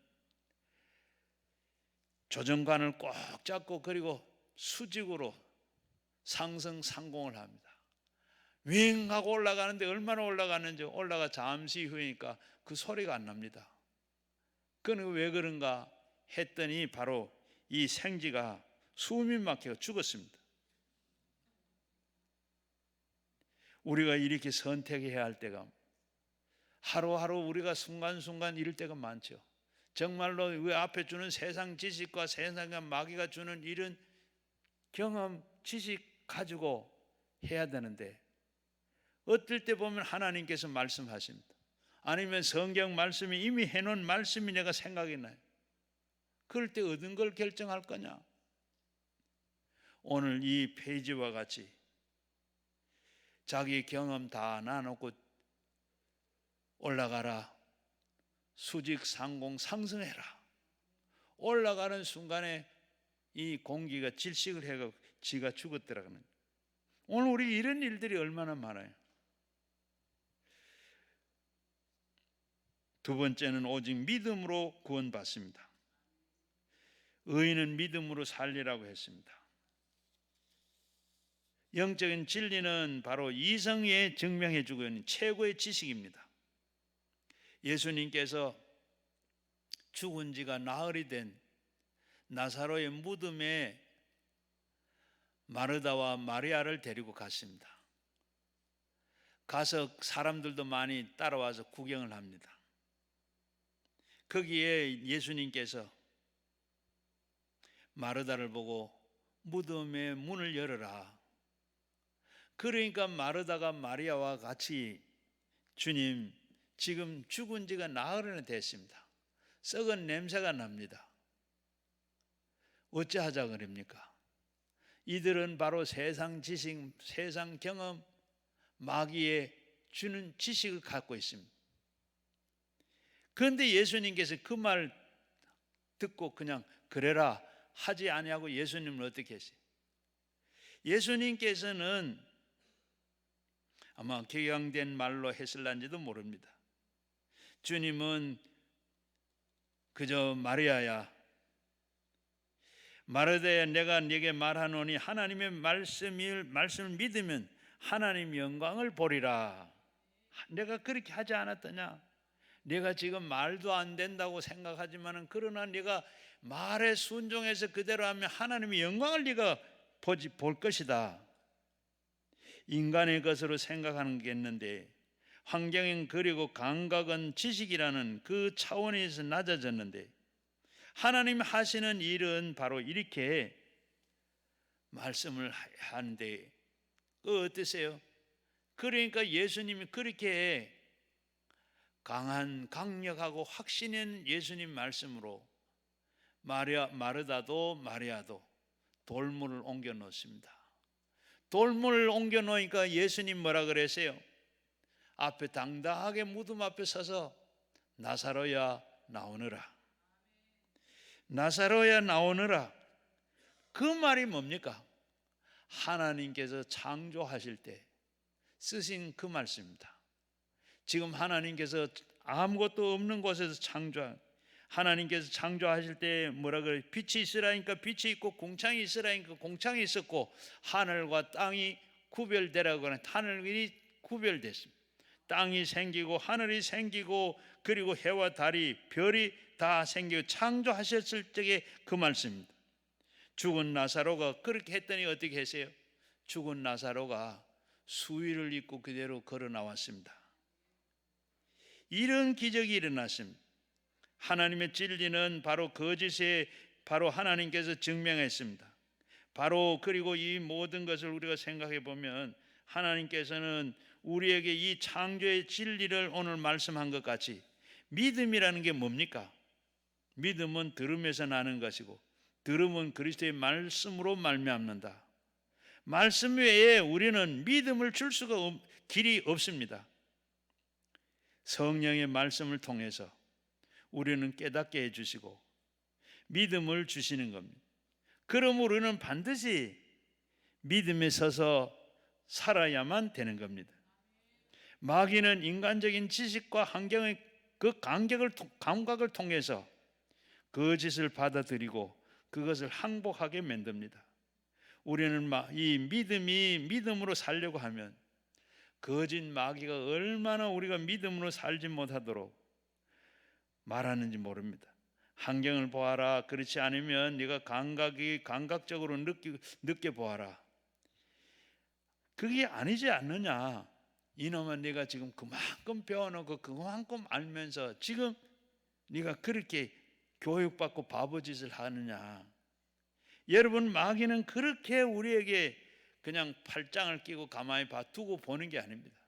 조정관을 꼭 잡고 그리고 수직으로 상승 상공을 합니다. 윙 하고 올라가는데 얼마나 올라가는지 올라가 잠시 후니까 그 소리가 안 납니다. 그는 왜 그런가 했더니 바로 이 생쥐가 숨이 막혀 죽었습니다. 우리가 이렇게 선택해야 할 때가 하루하루 우리가 순간순간 이럴 때가 많죠. 정말로 그 앞에 주는 세상 지식과 세상의 마귀가 주는 이런 경험, 지식 가지고 해야 되는데 어떨 때 보면 하나님께서 말씀하십니다. 아니면 성경 말씀이 이미 해놓은 말씀이 내가 생각이 나요. 그럴 때 어떤 걸 결정할 거냐? 오늘 이 페이지와 같이 자기 경험 다 나누고 올라가라. 수직 상공 상승해라. 올라가는 순간에 이 공기가 질식을 해서 지가 죽었더라고요. 오늘 우리 이런 일들이 얼마나 많아요. 두 번째는 오직 믿음으로 구원받습니다. 의인은 믿음으로 살리라고 했습니다. 영적인 진리는 바로 이성에 증명해 주고 있는 최고의 지식입니다. 예수님께서 죽은 지가 나흘이 된 나사로의 무덤에 마르다와 마리아를 데리고 갔습니다. 가서 사람들도 많이 따라와서 구경을 합니다. 거기에 예수님께서 마르다를 보고 무덤의 문을 열어라. 그러니까 마르다가 마리아와 같이 주님 지금 죽은 지가 나흘이나 됐습니다. 썩은 냄새가 납니다. 어찌하자 그럽니까? 이들은 바로 세상 지식, 세상 경험, 마귀의 주는 지식을 갖고 있습니다. 그런데 예수님께서 그 말 듣고 그냥 그래라 하지 아니하고 예수님은 어떻게 했어요? 예수님께서는 아마 격양된 말로 했을런지도 모릅니다. 주님은 그저 마리아야, 마르다야, 내가 네게 말하노니 하나님의 말씀을 믿으면 하나님 영광을 보리라. 내가 그렇게 하지 않았더냐? 내가 지금 말도 안 된다고 생각하지만은 그러나 네가 말에 순종해서 그대로 하면 하나님의 영광을 네가 볼 것이다. 인간의 것으로 생각하는 게 있는데 환경은 그리고 감각은 지식이라는 그 차원에서 낮아졌는데 하나님 하시는 일은 바로 이렇게 말씀을 하는데 그 어떠세요? 그러니까 예수님이 그렇게 강한 강력하고 확신 있는 예수님 말씀으로 마르다도 마리아도 돌문을 옮겨 놓습니다. 돌문을 옮겨 놓으니까 예수님 뭐라 그랬어요? 앞에 당당하게 무덤 앞에 서서 나사로야 나오너라. 나사로야 나오너라. 그 말이 뭡니까? 하나님께서 창조하실 때 쓰신 그 말씀입니다. 지금 하나님께서 아무것도 없는 곳에서 하나님께서 창조하실 때 뭐라 그래요? 빛이 있으라니까 빛이 있고 공창이 있으라니까 공창이 있었고 하늘과 땅이 구별되라고 하는 하늘이 구별됐습니다. 땅이 생기고 하늘이 생기고 그리고 해와 달이 별이 다 생기고 창조하셨을 적에 그 말씀입니다. 죽은 나사로가 그렇게 했더니 어떻게 했어요? 죽은 나사로가 수의를 입고 그대로 걸어 나왔습니다. 이런 기적이 일어났습니다. 하나님의 진리는 바로 거짓에 바로 하나님께서 증명했습니다. 바로 그리고 이 모든 것을 우리가 생각해 보면 하나님께서는 우리에게 이 창조의 진리를 오늘 말씀한 것 같이 믿음이라는 게 뭡니까? 믿음은 들음에서 나는 것이고 들음은 그리스도의 말씀으로 말미암는다. 말씀 외에 우리는 믿음을 줄 수가 길이 없습니다. 성령의 말씀을 통해서 우리는 깨닫게 해주시고 믿음을 주시는 겁니다. 그러므로 우리는 반드시 믿음에 서서 살아야만 되는 겁니다. 마귀는 인간적인 지식과 환경의 그 감각을 통해서 거짓을 받아들이고 그것을 항복하게 만듭니다. 우리는 이 믿음으로 살려고 하면 거짓 마귀가 얼마나 우리가 믿음으로 살지 못하도록 말하는지 모릅니다. 환경을 보아라. 그렇지 않으면 네가 감각적으로 느껴보아라. 그게 아니지 않느냐. 이놈은 네가 지금 그만큼 배워놓고 그만큼 알면서 지금 네가 그렇게 교육받고 바보짓을 하느냐. 여러분, 마귀는 그렇게 우리에게 그냥 팔짱을 끼고 가만히 두고 보는 게 아닙니다.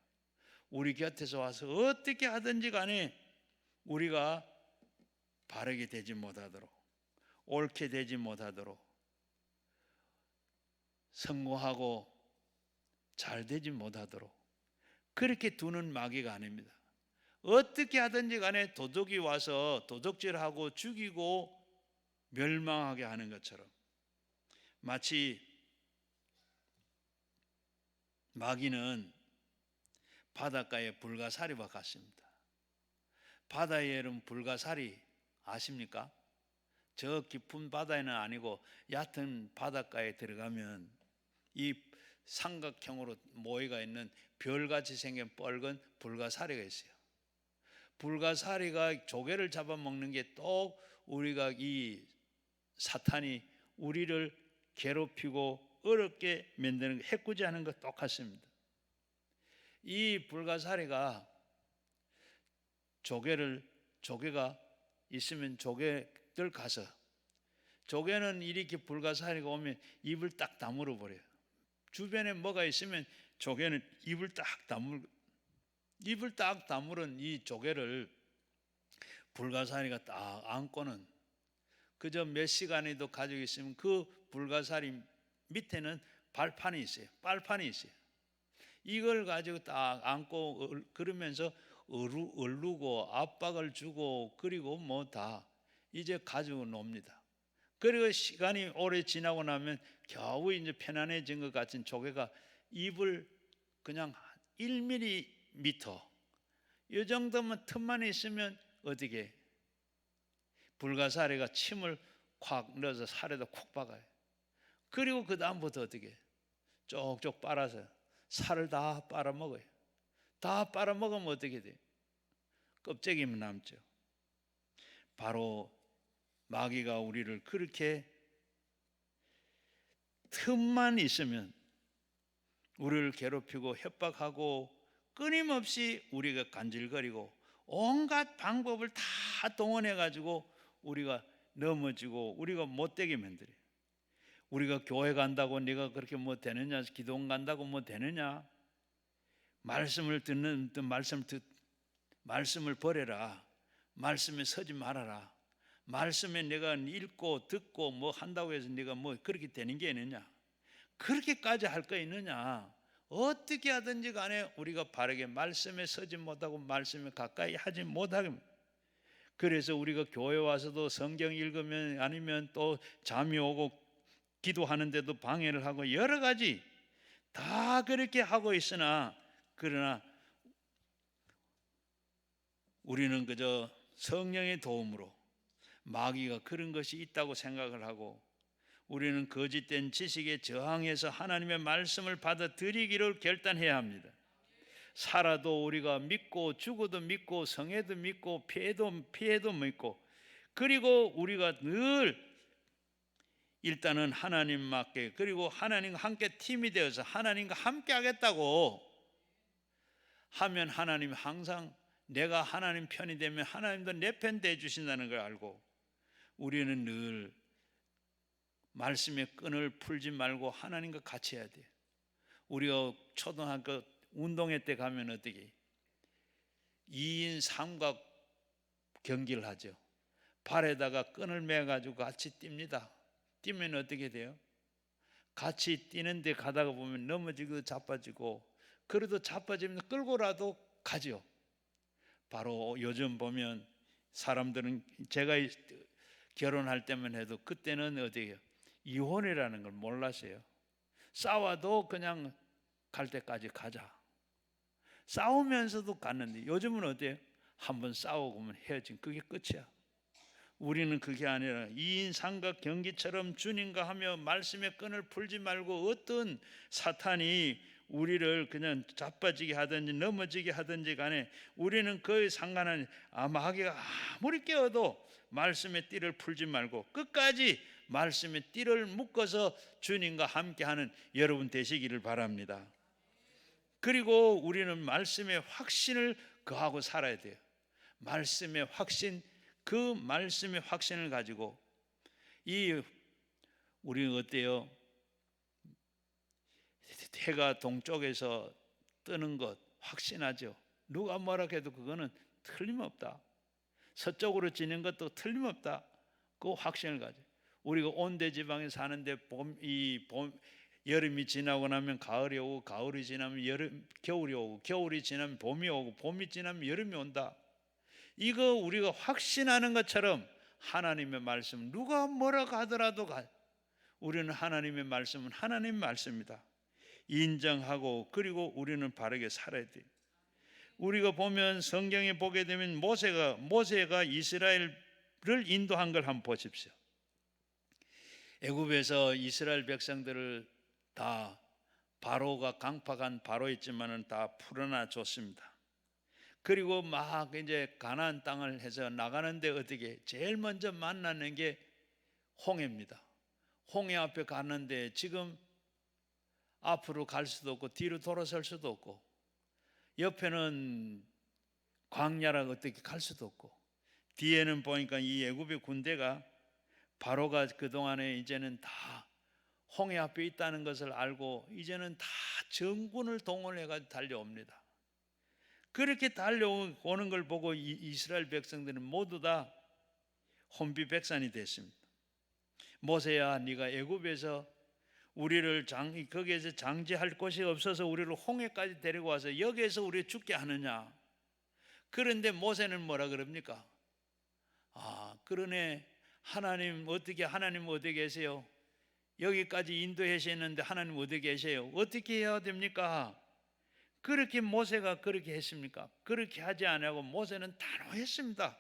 우리 곁에서 와서 어떻게 하든지 간에 우리가 바르게 되지 못하도록, 옳게 되지 못하도록, 성공하고 잘 되지 못하도록 그렇게 두는 마귀가 아닙니다. 어떻게 하든지 간에 도둑이 와서 도둑질하고 죽이고 멸망하게 하는 것처럼, 마치 마귀는 바닷가의 불가사리와 같습니다. 바다에 여러분 불가사리 아십니까? 저 깊은 바다에는 아니고 얕은 바닷가에 들어가면 이 삼각형으로 모여가 있는 별같이 생긴 뻘건 불가사리가 있어요. 불가사리가 조개를 잡아먹는 게 또 우리가 이 사탄이 우리를 괴롭히고 어렵게 만드는 해코지하는 것 똑같습니다. 이 불가사리가 조개가 있으면 조개들 가서 조개는 이렇게 불가사리가 오면 입을 딱 다물어 버려요. 주변에 뭐가 있으면 조개는 입을 딱 다물은 이 조개를 불가사리가 딱 안고는 그저 몇 시간에도 가지고 있으면 그 불가사리 밑에는 발판이 있어요. 빨판이 있어요. 이걸 가지고 딱 안고 그러면서 얼르고 압박을 주고 그리고 뭐 다 이제 가지고 놉니다. 그리고 시간이 오래 지나고 나면 겨우 이제 편안해진 것 같은 조개가 입을 그냥 1mm 이 정도면 틈만 있으면 어떻게 불가사리가 침을 콱 넣어서 살에다 콕 박아요. 그리고 그 다음부터 어떻게 쪽쪽 빨아서 살을 다 빨아먹어요. 다 빨아먹으면 어떻게 돼요? 껍데기만 남죠. 바로 마귀가 우리를 그렇게 틈만 있으면 우리를 괴롭히고 협박하고 끊임없이 우리가 간질거리고 온갖 방법을 다 동원해가지고 우리가 넘어지고 우리가 못되게 만들어요. 우리가 교회 간다고 네가 그렇게 뭐 되느냐, 기도원 간다고 뭐 되느냐, 말씀을 버려라, 말씀에 서지 말아라, 말씀에 내가 읽고 듣고 뭐 한다고 해서 네가 뭐 그렇게 되는 게 있느냐, 그렇게까지 할 거 있느냐. 어떻게 하든지 간에 우리가 바르게 말씀에 서지 못하고 말씀에 가까이 하지 못하게, 그래서 우리가 교회 와서도 성경 읽으면 아니면 또 잠이 오고 기도하는데도 방해를 하고 여러 가지 다 그렇게 하고 있으나, 그러나 우리는 그저 성령의 도움으로 마귀가 그런 것이 있다고 생각을 하고 우리는 거짓된 지식에 저항해서 하나님의 말씀을 받아들이기를 결단해야 합니다. 살아도 우리가 믿고 죽어도 믿고 성해도 믿고 피해도 믿고, 그리고 우리가 늘 일단은 하나님 맞게, 그리고 하나님과 함께 팀이 되어서 하나님과 함께 하겠다고 하면 하나님 항상 내가 하나님 편이 되면 하나님도 내 편 돼 주신다는 걸 알고 우리는 늘 말씀의 끈을 풀지 말고 하나님과 같이 해야 돼요. 우리가 초등학교 운동회 때 가면 어떻게 2인 삼각 경기를 하죠. 발에다가 끈을 매가지고 같이 뜁니다. 뛰면 어떻게 돼요? 같이 뛰는데 가다가 보면 넘어지고 자빠지고, 그래도 자빠지면 끌고라도 가죠. 바로 요즘 보면 사람들은, 제가 결혼할 때만 해도 그때는 어디에요? 이혼이라는 걸 몰랐어요. 싸워도 그냥 갈 때까지 가자. 싸우면서도 갔는데 요즘은 어때요? 한번 싸우고 보면 헤어진 그게 끝이야. 우리는 그게 아니라 2인 삼각 경기처럼 주님과 하며 말씀의 끈을 풀지 말고 어떤 사탄이 우리를 그냥 자빠지게 하든지 넘어지게 하든지 간에 우리는 그에 상관한 마귀가 아무리 깨어도 말씀의 띠를 풀지 말고 끝까지 말씀의 띠를 묶어서 주님과 함께하는 여러분 되시기를 바랍니다. 그리고 우리는 말씀의 확신을 거하고 살아야 돼요. 말씀의 확신, 그 말씀의 확신을 가지고 우리는 어때요? 해가 동쪽에서 뜨는 것 확신하죠. 누가 뭐라 해도 그거는 틀림없다. 서쪽으로 지는 것도 틀림없다. 그 확신을 가져. 우리가 온대 지방에 사는데 여름이 지나고 나면 가을이 오고, 가을이 지나면 겨울이 오고, 겨울이 지나면 봄이 오고, 봄이 지나면 여름이 온다. 이거 우리가 확신하는 것처럼 하나님의 말씀, 누가 뭐라고 하더라도 우리는 하나님의 말씀은 하나님의 말씀이다. 인정하고 그리고 우리는 바르게 살아야 돼. 우리가 보면 성경에 보게 되면 모세가 이스라엘을 인도한 걸 한번 보십시오. 애굽에서 이스라엘 백성들을 다 바로가 강팍한 바로였지만은 다 풀어놔 줬습니다. 그리고 막 이제 가나안 땅을 해서 나가는데 어떻게 제일 먼저 만나는 게 홍해입니다. 홍해 앞에 가는데 지금 앞으로 갈 수도 없고 뒤로 돌아설 수도 없고 옆에는 광야라 어떻게 갈 수도 없고 뒤에는 보니까 이 애굽의 군대가 바로가 그동안에 이제는 다 홍해 앞에 있다는 것을 알고 이제는 다 정군을 동원해가지고 달려옵니다. 그렇게 달려오는 걸 보고 이스라엘 백성들은 모두 다 혼비백산이 됐습니다. 모세야, 네가 애굽에서 우리를 거기에서 장지할 곳이 없어서 우리를 홍해까지 데리고 와서 여기에서 우리 죽게 하느냐. 그런데 모세는 뭐라 그럽니까? 그러네. 하나님 어디 계세요? 여기까지 인도하셨는데 하나님 어디 계세요? 어떻게 해야 됩니까? 그렇게 모세가 그렇게 했습니까? 그렇게 하지 않고 모세는 단호했습니다.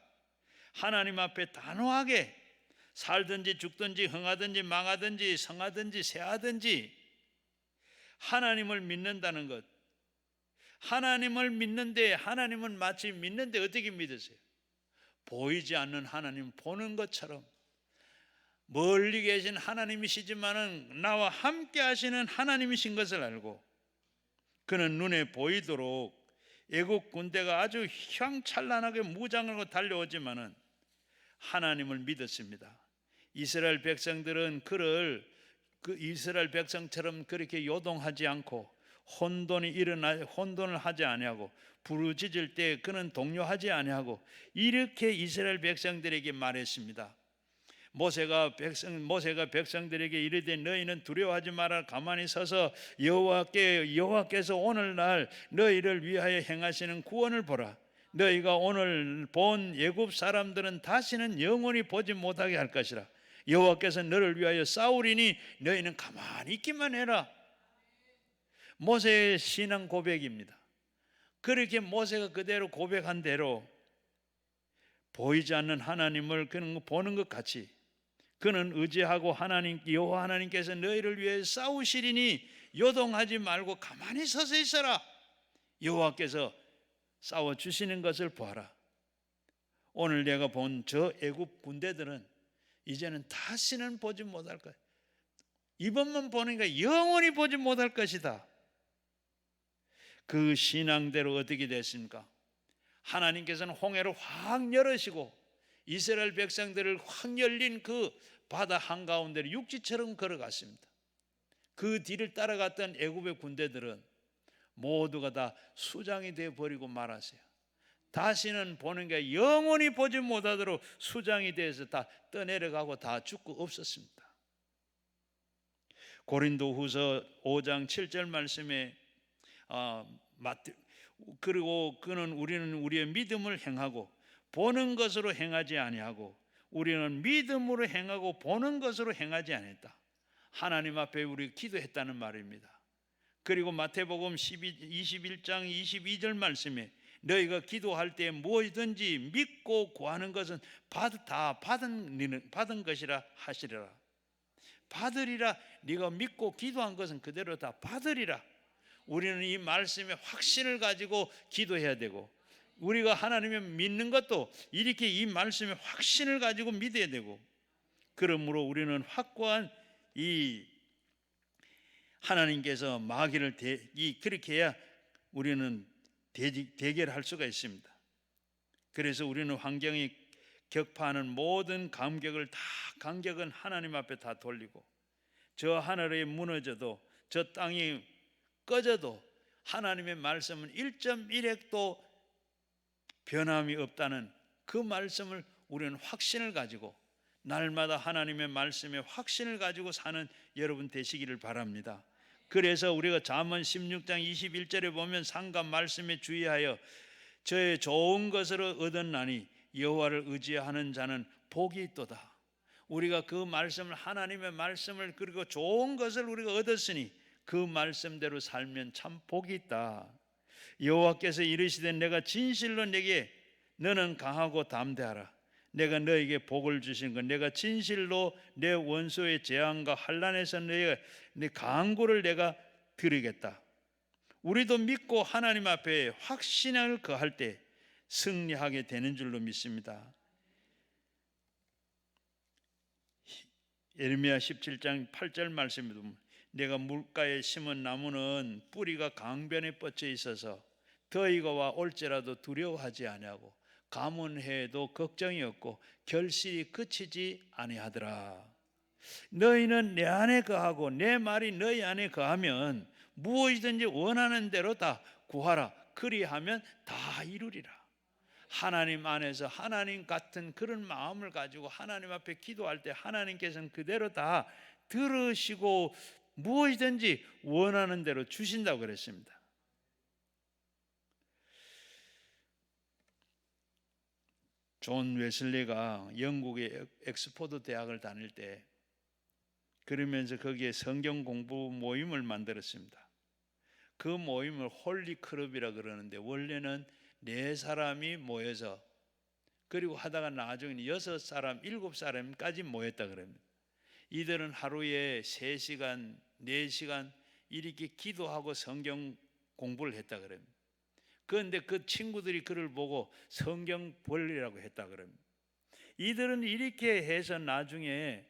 하나님 앞에 단호하게 살든지 죽든지 흥하든지 망하든지 성하든지 쇠하든지 하나님을 믿는다는 것. 하나님을 믿는데 하나님은 마치 믿는데 어떻게 믿으세요? 보이지 않는 하나님 보는 것처럼 멀리 계신 하나님이시지만은 나와 함께 하시는 하나님이신 것을 알고 그는 눈에 보이도록 애국 군대가 아주 휘황찬란하게 무장을 하고 달려오지만은 하나님을 믿었습니다. 이스라엘 백성들은 그를 이스라엘 백성처럼 그렇게 요동하지 않고 혼돈을 하지 아니하고 부르짖을 때 그는 동요하지 아니하고 이렇게 이스라엘 백성들에게 말했습니다. 모세가 백성들에게 이르되 너희는 두려워하지 마라. 가만히 서서 여호와께서 오늘날 너희를 위하여 행하시는 구원을 보라. 너희가 오늘 본 애굽 사람들은 다시는 영원히 보지 못하게 할 것이라. 여호와께서 너를 위하여 싸우리니 너희는 가만히 있기만 해라. 모세의 신앙 고백입니다. 그렇게 모세가 그대로 고백한 대로 보이지 않는 하나님을 그는 보는 것 같이 그는 의지하고 여호와 하나님께서 너희를 위해 싸우시리니 요동하지 말고 가만히 서서 있어라. 여호와께서 싸워주시는 것을 보아라. 오늘 내가 본 저 애굽 군대들은 이제는 다시는 보지 못할 것. 이번만 보니까 영원히 보지 못할 것이다. 그 신앙대로 어떻게 됐습니까? 하나님께서는 홍해를 확 열으시고 이스라엘 백성들을 확 열린 그 바다 한가운데로 육지처럼 걸어갔습니다. 그 뒤를 따라갔던 애굽의 군대들은 모두가 다 수장이 되어버리고 말았어요. 다시는 보는 게 영원히 보지 못하도록 수장이 돼서 다 떠내려가고 다 죽고 없었습니다. 고린도후서 5장 7절 말씀에 그리고 우리는 우리의 믿음을 행하고 보는 것으로 행하지 아니하고 우리는 믿음으로 행하고 보는 것으로 행하지 않았다. 하나님 앞에 우리 기도했다는 말입니다. 그리고 마태복음 21장 22절 말씀에 너희가 기도할 때 무엇이든지 믿고 구하는 것은 다 받은 것이라 하시리라. 받으리라. 네가 믿고 기도한 것은 그대로 다 받으리라. 우리는 이 말씀에 확신을 가지고 기도해야 되고, 우리가 하나님을 믿는 것도 이렇게 이 말씀에 확신을 가지고 믿어야 되고, 그러므로 우리는 확고한 이 하나님께서 마귀를 그렇게 해야 우리는 대결할 수가 있습니다. 그래서 우리는 환경이 격파하는 모든 감격을 다, 간격은 하나님 앞에 다 돌리고, 저 하늘이 무너져도 저 땅이 꺼져도 하나님의 말씀은 1.1핵도 변함이 없다는 그 말씀을 우리는 확신을 가지고, 날마다 하나님의 말씀에 확신을 가지고 사는 여러분 되시기를 바랍니다. 그래서 우리가 잠언 16장 21절에 보면 상과 말씀에 주의하여 저의 좋은 것을 얻었나니 여호와를 의지하는 자는 복이 있도다. 우리가 그 말씀을, 하나님의 말씀을, 그리고 좋은 것을 우리가 얻었으니 그 말씀대로 살면 참 복이 있다. 여호와께서 이르시되 내가 진실로 내게 너는 강하고 담대하라. 내가 너에게 복을 주신 것, 내가 진실로 내 원수의 재앙과 환난에서 내 강구를 내가 드리겠다. 우리도 믿고 하나님 앞에 확신을 거할 때 승리하게 되는 줄로 믿습니다. 예레미야 17장 8절 말씀에 보면 내가 물가에 심은 나무는 뿌리가 강변에 뻗쳐 있어서 더위가 올지라도 두려워하지 아니하고 가뭄해도 걱정이 없고 결실이 그치지 아니하더라. 너희는 내 안에 거하고 내 말이 너희 안에 거하면 무엇이든지 원하는 대로 다 구하라. 그리하면 다 이루리라. 하나님 안에서 하나님 같은 그런 마음을 가지고 하나님 앞에 기도할 때 하나님께서는 그대로 다 들으시고 무엇이든지 원하는 대로 주신다고 그랬습니다. 존 웨슬리가 영국의 엑스포드 대학을 다닐 때 그러면서 거기에 성경 공부 모임을 만들었습니다. 그 모임을 홀리 클럽이라 그러는데 원래는 4사람이 모여서, 그리고 하다가 나중에는 6사람, 7사람까지 모였다 그럽니다. 이들은 하루에 3시간, 4시간 이렇게 기도하고 성경 공부를 했다 그럽니다. 그런데 그 친구들이 그를 보고 성경 벌이라고 했다 그럽니다. 이들은 이렇게 해서 나중에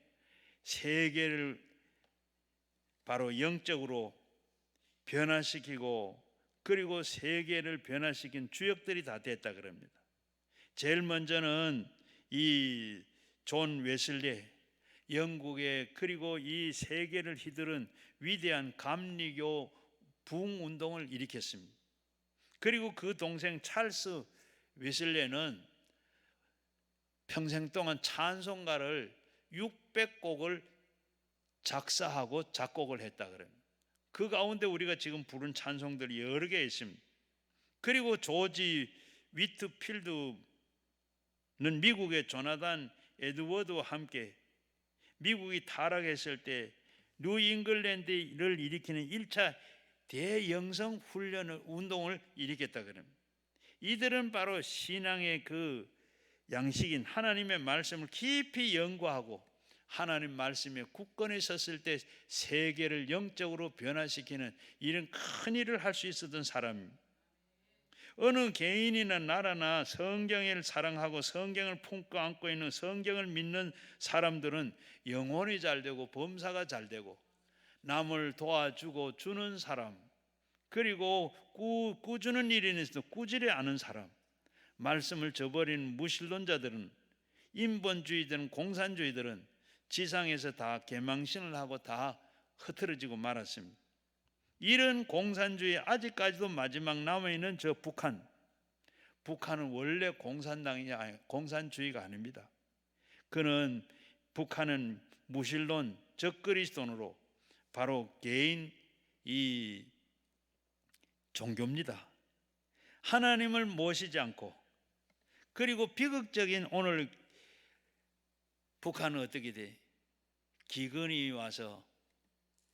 세계를 바로 영적으로 변화시키고, 그리고 세계를 변화시킨 주역들이 다 됐다 그럽니다. 제일 먼저는 이 존 웨슬리, 영국의, 그리고 이 세계를 휘두른 위대한 감리교 부흥운동을 일으켰습니다. 그리고 그 동생 찰스 웨슬리는 평생 동안 찬송가를 600곡을 작사하고 작곡을 했다 그럽니다. 그 가운데 우리가 지금 부른 찬송들이 여러 개 있습니다. 그리고 조지 위트필드는 미국의 조나단 에드워드와 함께 미국이 타락했을 때 뉴잉글랜드를 일으키는 1차 대영성 훈련을 운동을 일으켰다 그럽니다. 이들은 바로 신앙의 그 양식인 하나님의 말씀을 깊이 연구하고 하나님 말씀에 굳건히 섰을 때 세계를 영적으로 변화시키는 이런 큰 일을 할 수 있었던 사람입니다. 어느 개인이나 나라나 성경을 사랑하고 성경을 품고 안고 있는, 성경을 믿는 사람들은 영혼이 잘 되고 범사가 잘 되고 남을 도와주고 주는 사람, 그리고 꾸주는 일이 있어도 꾸지를 않은 사람, 말씀을 저버리는 무신론자들은, 인본주의들은, 공산주의들은 지상에서 다 개망신을 하고 다 흐트러지고 말았습니다. 이런 공산주의, 아직까지도 마지막 남아있는 저 북한은 원래 공산주의가 아닙니다. 북한은 무신론, 적그리스도인으로 바로 개인 이 종교입니다. 하나님을 모시지 않고, 그리고 비극적인 오늘 북한은 어떻게 돼? 기근이 와서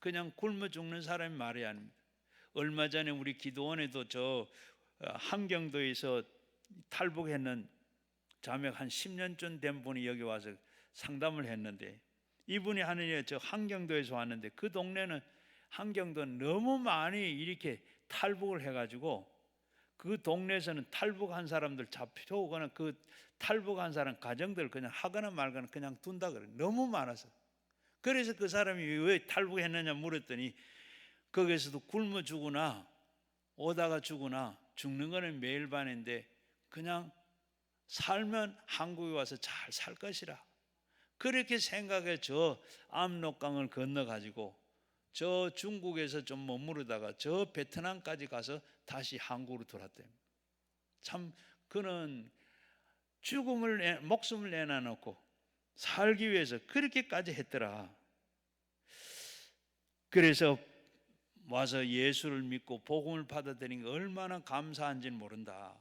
그냥 굶어 죽는 사람이 말이 아닙니다. 얼마 전에 우리 기도원에도 저 함경도에서 탈북했는 자mek 한 10년쯤 된 분이 여기 와서 상담을 했는데, 이분이 하느니 저 함경도에서 왔는데 그 동네는 한경도 너무 많이 이렇게 탈북을 해가지고 그 동네에서는 탈북한 사람들 잡혀오거나 그 탈북한 사람 가정들 그냥 하거나 말거나 그냥 둔다 그래. 너무 많아서. 그래서 그 사람이 왜 탈북했느냐 물었더니 거기에서도 굶어 죽으나 오다가 죽으나 죽는 거는 매일 반인데 그냥 살면 한국에 와서 잘 살 것이라. 그렇게 생각해 저 압록강을 건너가지고 저 중국에서 좀 머무르다가 저 베트남까지 가서 다시 한국으로 돌아왔대요. 참 그는 목숨을 내놔놓고 살기 위해서 그렇게까지 했더라. 그래서 와서 예수를 믿고 복음을 받아들인 게 얼마나 감사한지는 모른다.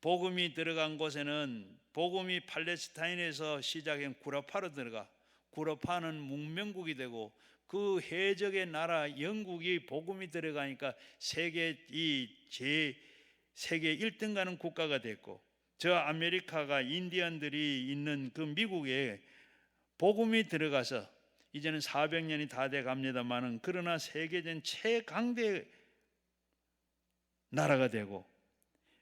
복음이 들어간 곳에는 복음이 팔레스타인에서 시작한 구라파로 들어가 구라파는 문명국이 되고 그 해적의 나라 영국이 복음이 들어가니까 세계 1등 가는 국가가 됐고 저 아메리카가 인디언들이 있는 그 미국에 복음이 들어가서 이제는 400년이 다 돼 갑니다만은 그러나 세계적인 최강대 나라가 되고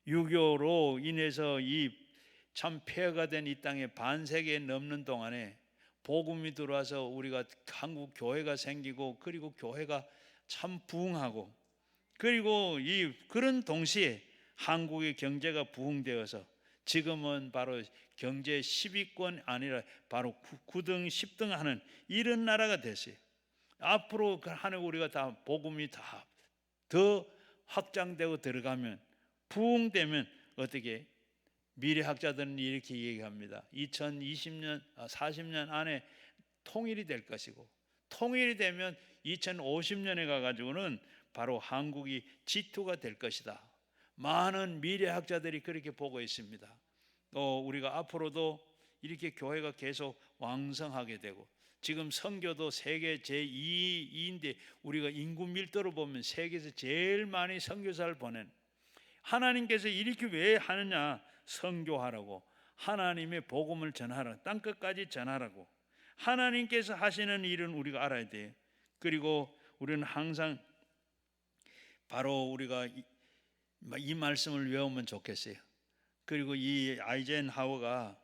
6.25로 인해서 이 참 폐허가 된 이 땅에 반세기에 넘는 동안에 복음이 들어와서 우리가 한국 교회가 생기고 그리고 교회가 참 부흥하고 그리고 그런 동시에 한국의 경제가 부흥되어서 지금은 바로 경제 10위권 아니라 바로 9등 10등 하는 이런 나라가 됐어요. 앞으로 하는 우리가 다 복음이 다 더 확장되고 들어가면 부흥되면 어떻게 미래학자들은 이렇게 얘기합니다. 2020년 40년 안에 통일이 될 것이고 통일이 되면 2050년에 가가지고는 바로 한국이 G2가 될 것이다. 많은 미래학자들이 그렇게 보고 있습니다. 또 우리가 앞으로도 이렇게 교회가 계속 왕성하게 되고 지금 선교도 세계 제2인데 우리가 인구 밀도로 보면 세계에서 제일 많이 선교사를 보낸 하나님께서 이렇게 왜 하느냐 선교하라고 하나님의 복음을 전하라 땅끝까지 전하라고 하나님께서 하시는 일은 우리가 알아야 돼요. 그리고 우리는 항상 바로 우리가 이 말씀을 외우면 좋겠어요. 그리고 이 아이젠하워가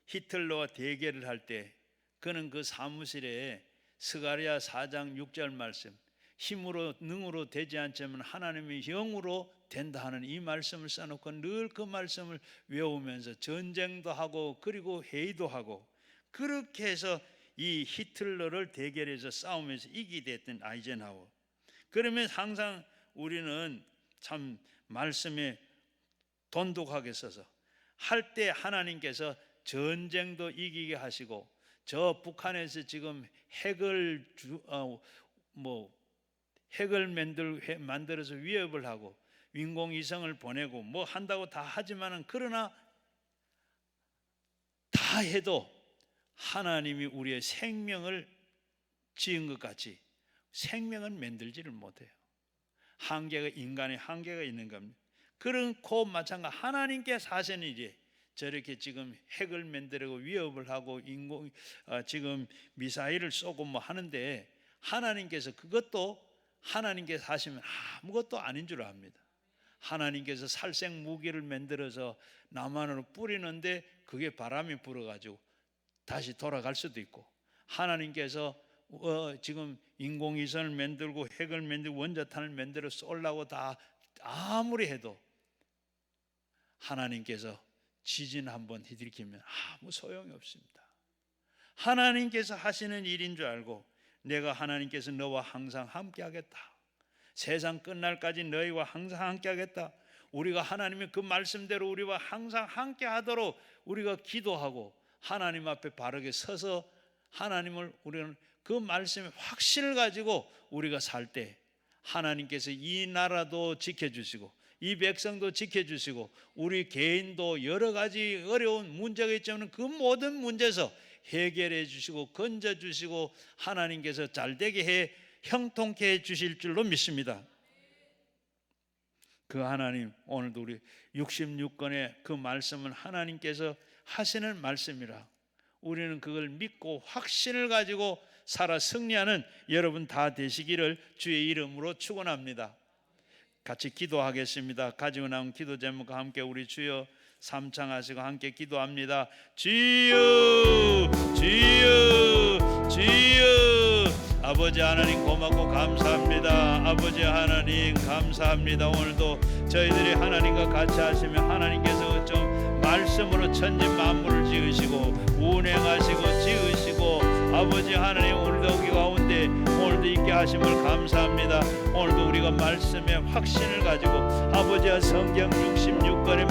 히틀러와 대결을 할 때 그는 그 사무실에 스가랴 4장 6절 말씀 힘으로 능으로 되지 않지만 하나님의 영으로 된다 하는 이 말씀을 써놓고 늘 그 말씀을 외우면서 전쟁도 하고 그리고 회의도 하고 그렇게 해서 이 히틀러를 대결해서 싸우면서 이기게 됐던 아이젠하워. 그러면 항상 우리는 참 말씀에 돈독하게 써서 할 때 하나님께서 전쟁도 이기게 하시고 저 북한에서 지금 핵을 만들어서 위협을 하고 인공위성을 보내고 뭐 한다고 다 하지만은 그러나 다 해도 하나님이 우리의 생명을 지은 것 같이 생명은 만들지를 못해요. 인간의 한계가 있는 겁니다. 그렇고 마찬가지 하나님께서 하시는 일이 저렇게 지금 핵을 만들고 위협을 하고 지금 미사일을 쏘고 뭐 하는데 하나님께서 그것도 하나님께서 하시면 아무것도 아닌 줄 압니다. 하나님께서 살생 무기를 만들어서 남한으로 뿌리는데 그게 바람이 불어가지고 다시 돌아갈 수도 있고 하나님께서 지금 인공위성을 만들고 핵을 만들고 원자탄을 만들어 쏘려고 다 아무리 해도 하나님께서 지진 한번 일으키면 아무 소용이 없습니다. 하나님께서 하시는 일인 줄 알고 내가 하나님께서 너와 항상 함께 하겠다. 세상 끝날까지 너희와 항상 함께 하겠다. 우리가 하나님의 그 말씀대로 우리와 항상 함께 하도록 우리가 기도하고 하나님 앞에 바르게 서서 하나님을 우리는 그 말씀의 확신을 가지고 우리가 살 때 하나님께서 이 나라도 지켜주시고 이 백성도 지켜주시고 우리 개인도 여러 가지 어려운 문제가 있지만 그 모든 문제에서 해결해 주시고 건져주시고 하나님께서 잘되게 해 형통케 해 주실 줄로 믿습니다. 그 하나님 오늘도 우리 66권의 그 말씀은 하나님께서 하시는 말씀이라 우리는 그걸 믿고 확신을 가지고 살아 승리하는 여러분 다 되시기를 주의 이름으로 축원합니다. 같이 기도하겠습니다. 가지고 나온 기도 제목과 함께 우리 주여 삼창하시고 함께 기도합니다. 주여 주여 주여. 아버지 하나님 고맙고 감사합니다. 아버지 하나님 감사합니다. 오늘도 저희들이 하나님과 같이 하시며 하나님께서 좀 말씀으로 천지 만물을 지으시고 운행하시고 지으시고 아버지 하나님 오늘도 우리 가운데 오늘도 있게 하심을 감사합니다. 오늘도 우리가 말씀의 확신을 가지고 아버지와 성경 66권의